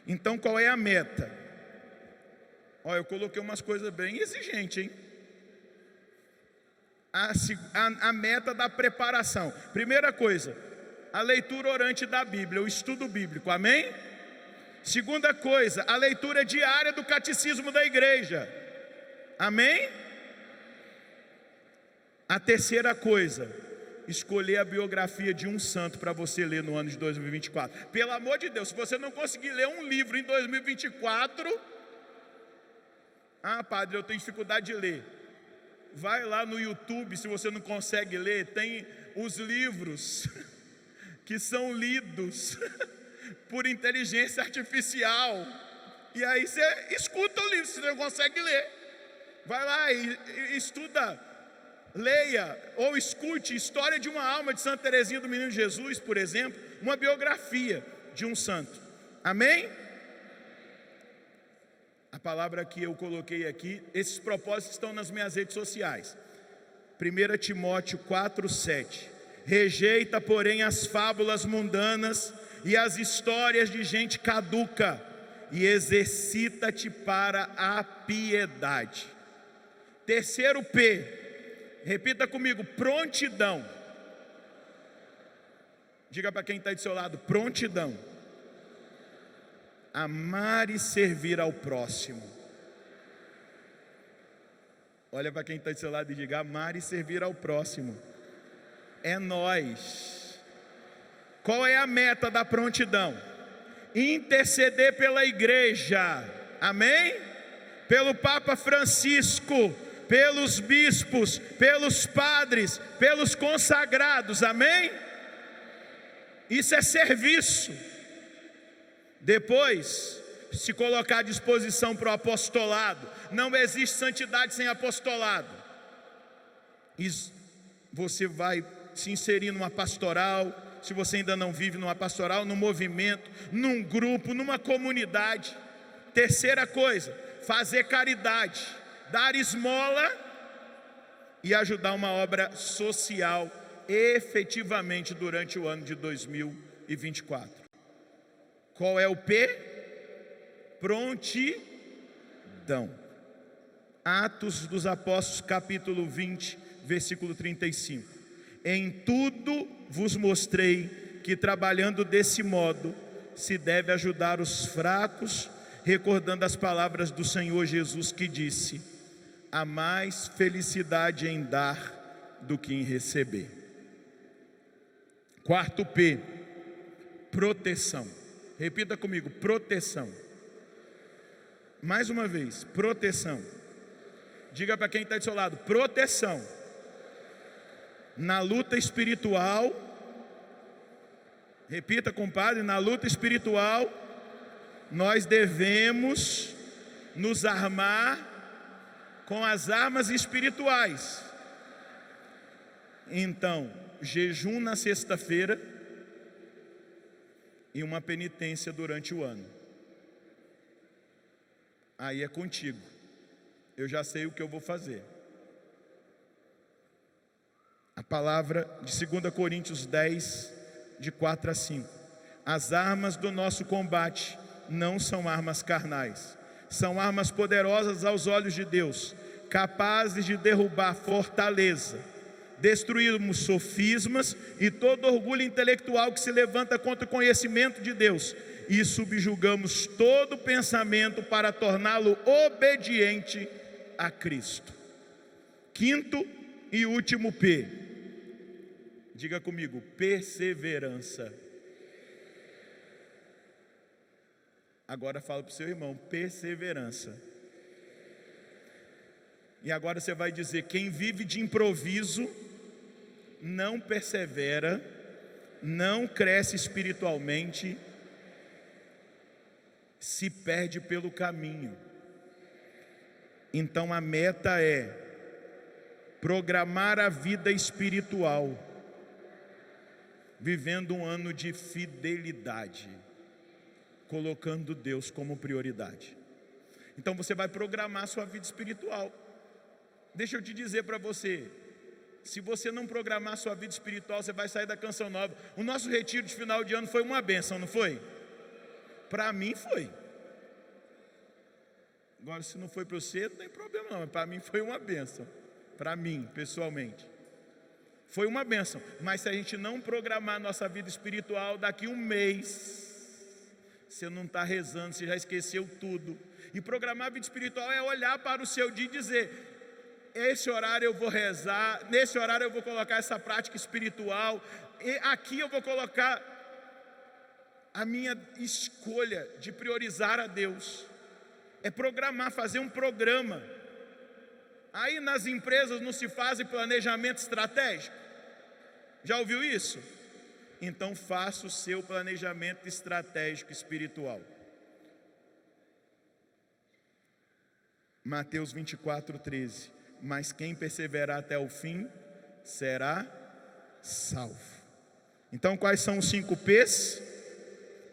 Então qual é a meta? Olha, eu coloquei umas coisas bem exigentes, hein? A meta da preparação. Primeira coisa, a leitura orante da Bíblia, o estudo bíblico, amém? Segunda coisa, a leitura diária do catecismo da igreja, amém? A terceira coisa, escolher a biografia de um santo para você ler no ano de 2024. Pelo amor de Deus, se você não conseguir ler um livro em 2024, padre, eu tenho dificuldade de ler. Vai lá no YouTube, se você não consegue ler, tem os livros que são lidos por inteligência artificial. E aí você escuta o livro, se você não consegue ler. Vai lá e estuda, leia ou escute História de uma Alma de Santa Teresinha do Menino Jesus, por exemplo, uma biografia de um santo. Amém? A palavra que eu coloquei aqui, esses propósitos estão nas minhas redes sociais. 1 Timóteo 4:7. Rejeita, porém, as fábulas mundanas e as histórias de gente caduca, e exercita-te para a piedade. Terceiro P, repita comigo: prontidão. Diga para quem está do seu lado: prontidão. Amar e servir ao próximo. Olha para quem está do seu lado e diga: amar e servir ao próximo. É nós. Qual é a meta da prontidão? Interceder pela igreja, amém? Pelo Papa Francisco, pelos bispos, pelos padres, pelos consagrados, amém? Isso é serviço. Depois, se colocar à disposição para o apostolado. Não existe santidade sem apostolado. Você vai se inserir numa pastoral, se você ainda não vive numa pastoral, num movimento, num grupo, numa comunidade. Terceira coisa, fazer caridade, dar esmola e ajudar uma obra social efetivamente durante o ano de 2024. Qual é o P? Prontidão. Atos dos Apóstolos, capítulo 20, versículo 35. Em tudo vos mostrei que, trabalhando desse modo, se deve ajudar os fracos, recordando as palavras do Senhor Jesus, que disse: há mais felicidade em dar do que em receber. Quarto P, proteção. Repita comigo: proteção. Mais uma vez, proteção. Diga para quem está do seu lado: proteção. Na luta espiritual, repita, compadre, na luta espiritual, nós devemos nos armar com as armas espirituais. Então, jejum na sexta-feira e uma penitência durante o ano. Aí é contigo. Eu já sei o que eu vou fazer. A palavra de 2 Coríntios 10, de 4 a 5. As armas do nosso combate não são armas carnais, são armas poderosas aos olhos de Deus, capazes de derrubar fortaleza, destruirmos sofismas e todo orgulho intelectual que se levanta contra o conhecimento de Deus, e subjugamos todo pensamento para torná-lo obediente a Cristo. Quinto e último P. Diga comigo: perseverança. Agora fala para o seu irmão: perseverança. E agora você vai dizer: quem vive de improviso não persevera, não cresce espiritualmente, se perde pelo caminho. Então a meta é programar a vida espiritual, vivendo um ano de fidelidade, colocando Deus como prioridade. Então você vai programar a sua vida espiritual. Deixa eu te dizer para você, se você não programar a sua vida espiritual, você vai sair da Canção Nova. O nosso retiro de final de ano foi uma bênção, não foi? Para mim foi. Agora, se não foi para você, não tem problema não, mas para mim foi uma bênção. Para mim, pessoalmente. Foi uma bênção. Mas se a gente não programar nossa vida espiritual, daqui um mês, você não está rezando, você já esqueceu tudo. E programar a vida espiritual é olhar para o seu dia e dizer: esse horário eu vou rezar, nesse horário eu vou colocar essa prática espiritual, e aqui eu vou colocar a minha escolha de priorizar a Deus. É programar, fazer um programa. Aí nas empresas não se faz planejamento estratégico. Já ouviu isso? Então faça o seu planejamento estratégico espiritual. Mateus 24:13. Mas quem perseverar até o fim será salvo. Então quais são os 5 P's?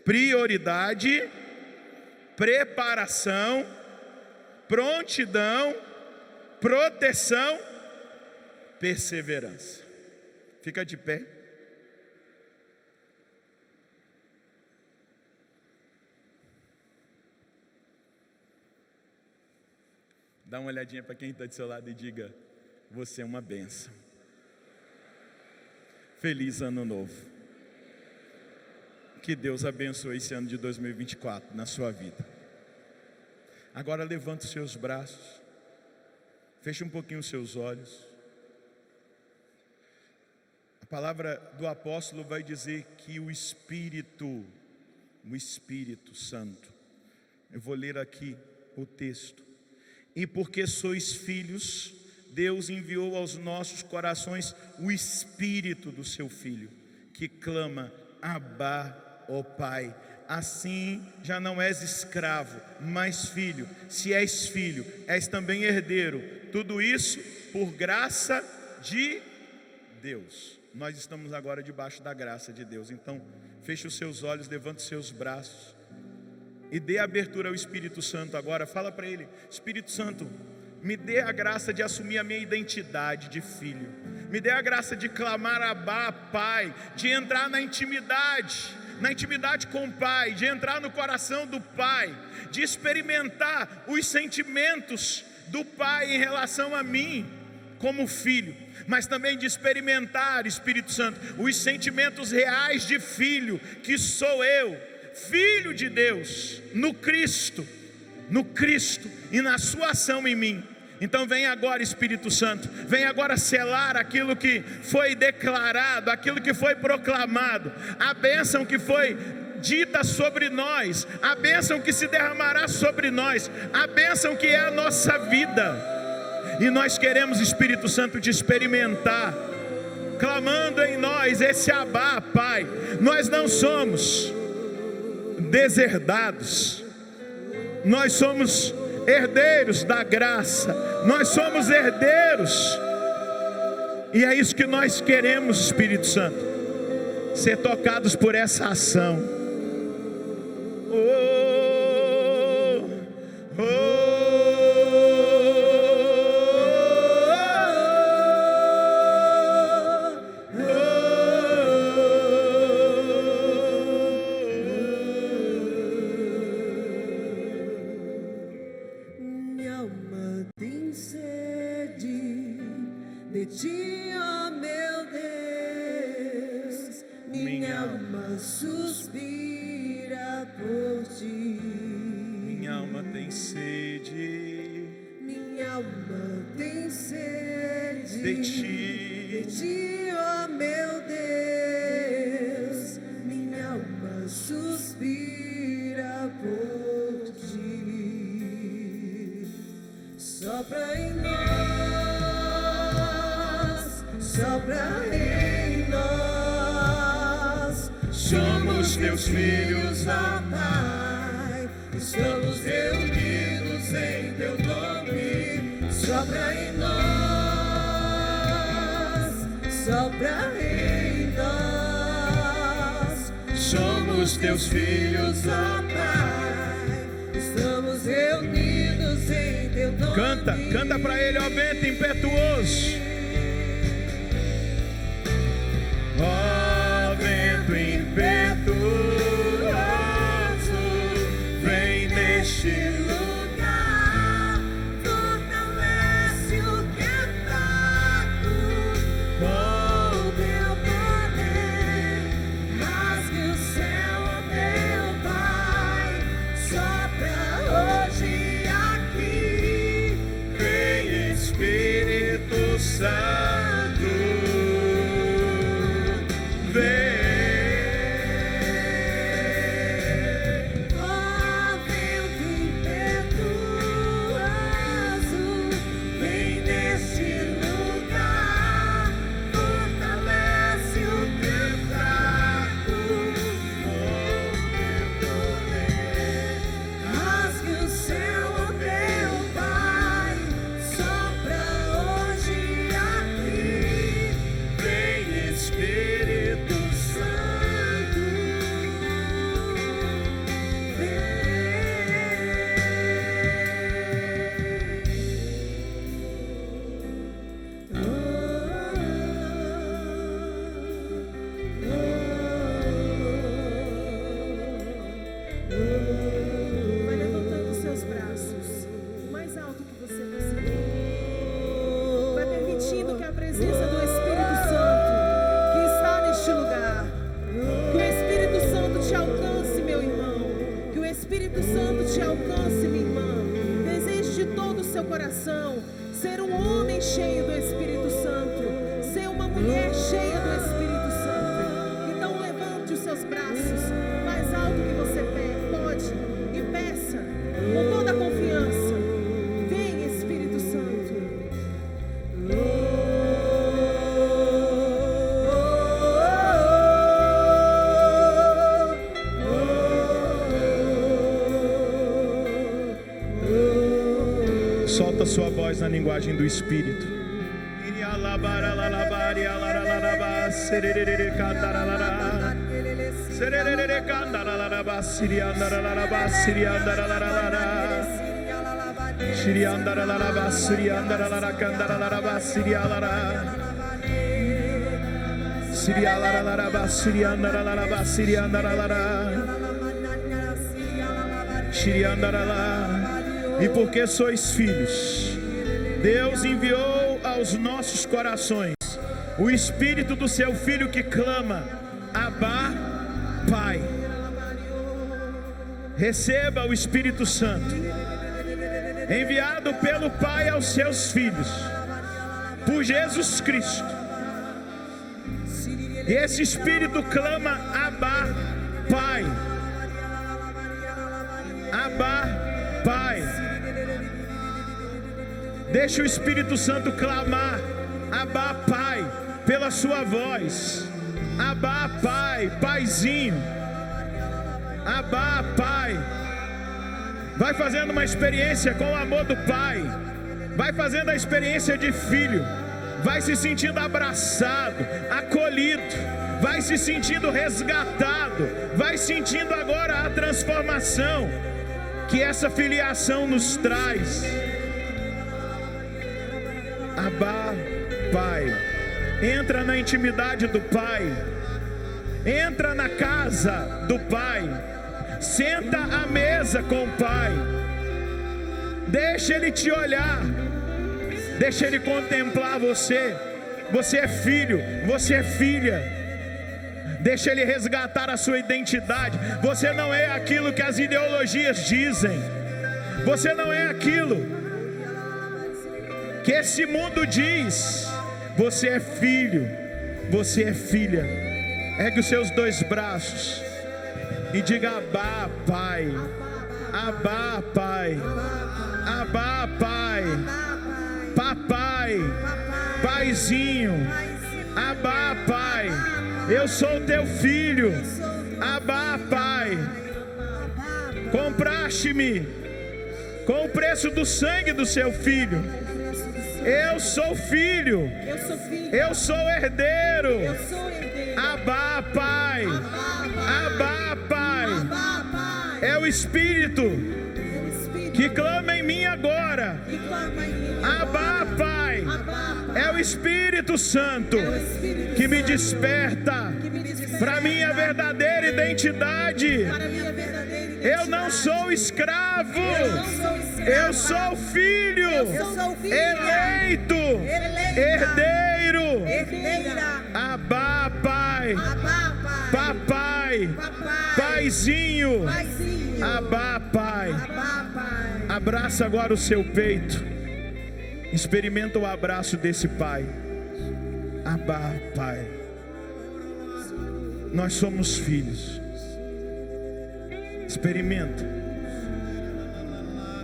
Prioridade, preparação, prontidão, proteção, perseverança. Fica de pé. Dá uma olhadinha para quem está do seu lado e diga: você é uma bênção. Feliz ano novo. Que Deus abençoe esse ano de 2024 na sua vida. Agora levante os seus braços. Feche um pouquinho os seus olhos. A palavra do apóstolo vai dizer que o Espírito Santo, eu vou ler aqui o texto. E porque sois filhos, Deus enviou aos nossos corações o Espírito do seu Filho, que clama: Abá, ó Pai. Assim já não és escravo, mas filho. Se és filho, és também herdeiro. Tudo isso por graça de Deus. Nós estamos agora debaixo da graça de Deus. Então, feche os seus olhos, levante os seus braços e dê abertura ao Espírito Santo agora. Fala para Ele: Espírito Santo, me dê a graça de assumir a minha identidade de filho. Me dê a graça de clamar Abá, Pai, de entrar na intimidade com o Pai, de entrar no coração do Pai, de experimentar os sentimentos do Pai em relação a mim como filho, mas também de experimentar, Espírito Santo, os sentimentos reais de filho, que sou eu, filho de Deus, no Cristo e na sua ação em mim. Então vem agora, Espírito Santo, vem agora selar aquilo que foi declarado, aquilo que foi proclamado, a bênção que foi dita sobre nós, a bênção que se derramará sobre nós, a bênção que é a nossa vida. E nós queremos, Espírito Santo, te experimentar, clamando em nós esse Abá, Pai. Nós não somos deserdados, nós somos herdeiros da graça, nós somos herdeiros, e é isso que nós queremos, Espírito Santo, ser tocados por essa ação. De ti, ó meu Deus, minha alma suspira por ti. Minha alma tem sede, minha alma tem sede de ti, ó meu Deus, minha alma suspira por ti. Sopra em nós, sopra em nós, somos teus filhos, ó Pai, estamos reunidos em teu nome. Sopra em nós, sopra em nós. Somos teus filhos, Ó Pai, estamos reunidos em teu nome. Canta para ele, ó vento impetuoso. Ó vento impetuoso, vem neste lugar, fortalece o que é fraco, com teu poder, rasgue o céu, ó meu Pai, sopra hoje aqui, vem Espírito Santo, vem. ó vento impetuoso, vem neste lugar, fortalece o que é fraco, com teu poder, rasgue o céu, ó meu Pai, sopra hoje aqui, Vem Espírito Santo, vai levantando os seus braços o mais alto que você conseguir. Vai permitindo que a presença do Espírito Santo que está neste lugar, que o Espírito Santo te alcance, meu irmão, que o Espírito Santo te alcance, minha irmã. Deseje de todo o seu coração ser um homem cheio do Espírito Santo, ser uma mulher cheia do Espírito Santo. Então levante os seus braços mais alto que você pode e peça com toda a confiança. Vem, Espírito Santo. Solta sua voz na linguagem do Espírito. E porque sois filhos, Deus enviou aos nossos corações o Espírito do seu Filho que clama, Abá, Pai. Receba o Espírito Santo, enviado pelo Pai aos seus filhos, por Jesus Cristo. E esse Espírito clama, Abá, Pai. Abá, Pai. Deixa o Espírito Santo clamar, Abá, Pai, pela sua voz. Abá, Pai, Paizinho. Abá, Pai. Vai fazendo uma experiência com o amor do Pai. Vai fazendo a experiência de filho. Vai se sentindo abraçado, acolhido. Vai se sentindo resgatado. Vai sentindo agora a transformação que essa filiação nos traz. Abá, Pai. Entra na intimidade do Pai. Entra na casa do Pai. Senta à mesa com o Pai. Deixa Ele te olhar. Deixa Ele contemplar você. Você é filho, você é filha. Deixa Ele resgatar a sua identidade. Você não é aquilo que as ideologias dizem. Você não é aquilo que esse mundo diz. Você é filho, você é filha. Ergue os seus dois braços e diga: Abá, Pai. Abá, Pai. Abá, Pai. Papai. Paizinho. Abá, Pai. Eu sou teu filho. Abá, Pai. Compraste-me com o preço do sangue do seu filho. Eu sou filho. Eu sou filho. Eu sou herdeiro. Eu sou herdeiro. Abá, Pai. Abá, Pai. Abá, Pai. É o Espírito É o Espírito que clama em mim agora. que clama em mim. Abá, Pai. Abá, Pai. É o Espírito Santo É o Espírito que me Santo desperta que me desperta para minha verdadeira identidade. para minha verdadeira identidade. Eu não sou escravo. Eu não sou escrava. Eu sou filho. Eu sou filha. Eleito. Eleita. Herdeiro. Herdeira. Abá, Pai. Abá, Pai. Papai. Papai. Paizinho. Paizinho. Abá, Pai. Abá, Pai. Abraça agora o seu peito. Experimenta o abraço desse Pai. Abá, Pai. Nós somos filhos. Experimenta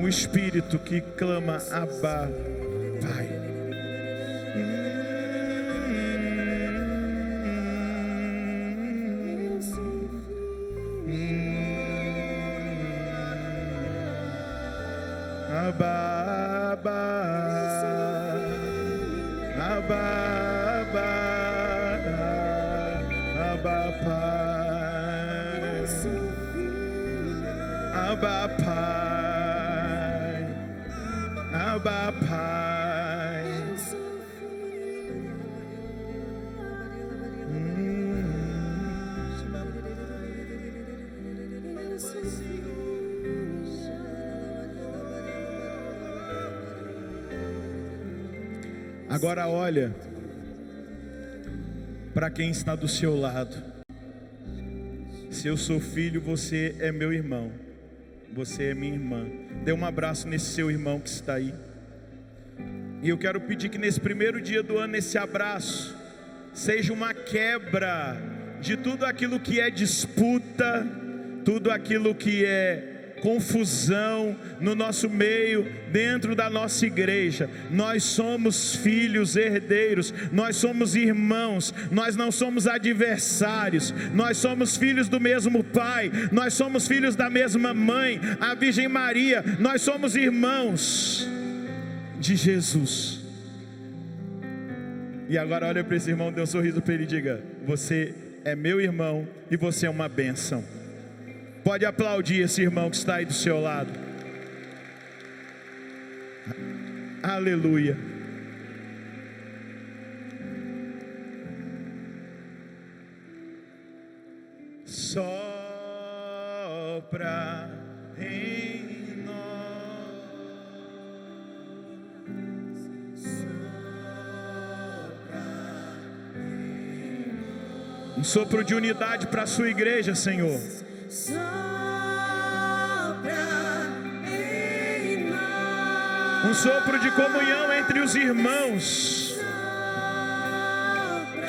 o Espírito que clama Abá, Pai. Abá, Abá, Abá, Abá, Abá, Pai. Abá, Pai. Abá, Pai. Agora olha para quem está do seu lado. Se eu sou filho, você é meu irmão. Você é minha irmã. Dê um abraço nesse seu irmão que está aí. E eu quero pedir que nesse primeiro dia do ano, esse abraço seja uma quebra de tudo aquilo que é disputa, tudo aquilo que é confusão no nosso meio, dentro da nossa igreja. Nós somos filhos herdeiros, nós somos irmãos, nós não somos adversários, nós somos filhos do mesmo Pai, nós somos filhos da mesma mãe, a Virgem Maria. Nós somos irmãos de Jesus. E agora olha para esse irmão, dê um sorriso para ele e diga: você é meu irmão e você é uma bênção. Pode aplaudir esse irmão que está aí do seu lado. Aleluia. Sopra em nós. Um sopro de unidade para a sua igreja, Senhor. Sopra em nós. Um sopro de comunhão entre os irmãos. Sopra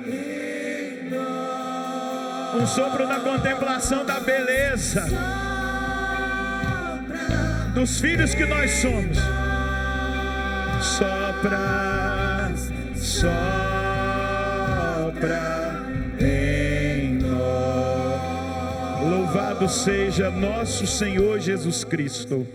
em nós. Um sopro da contemplação da beleza Sopra dos filhos que nós somos. Sopra, sopra em nós. Louvado seja nosso Senhor Jesus Cristo.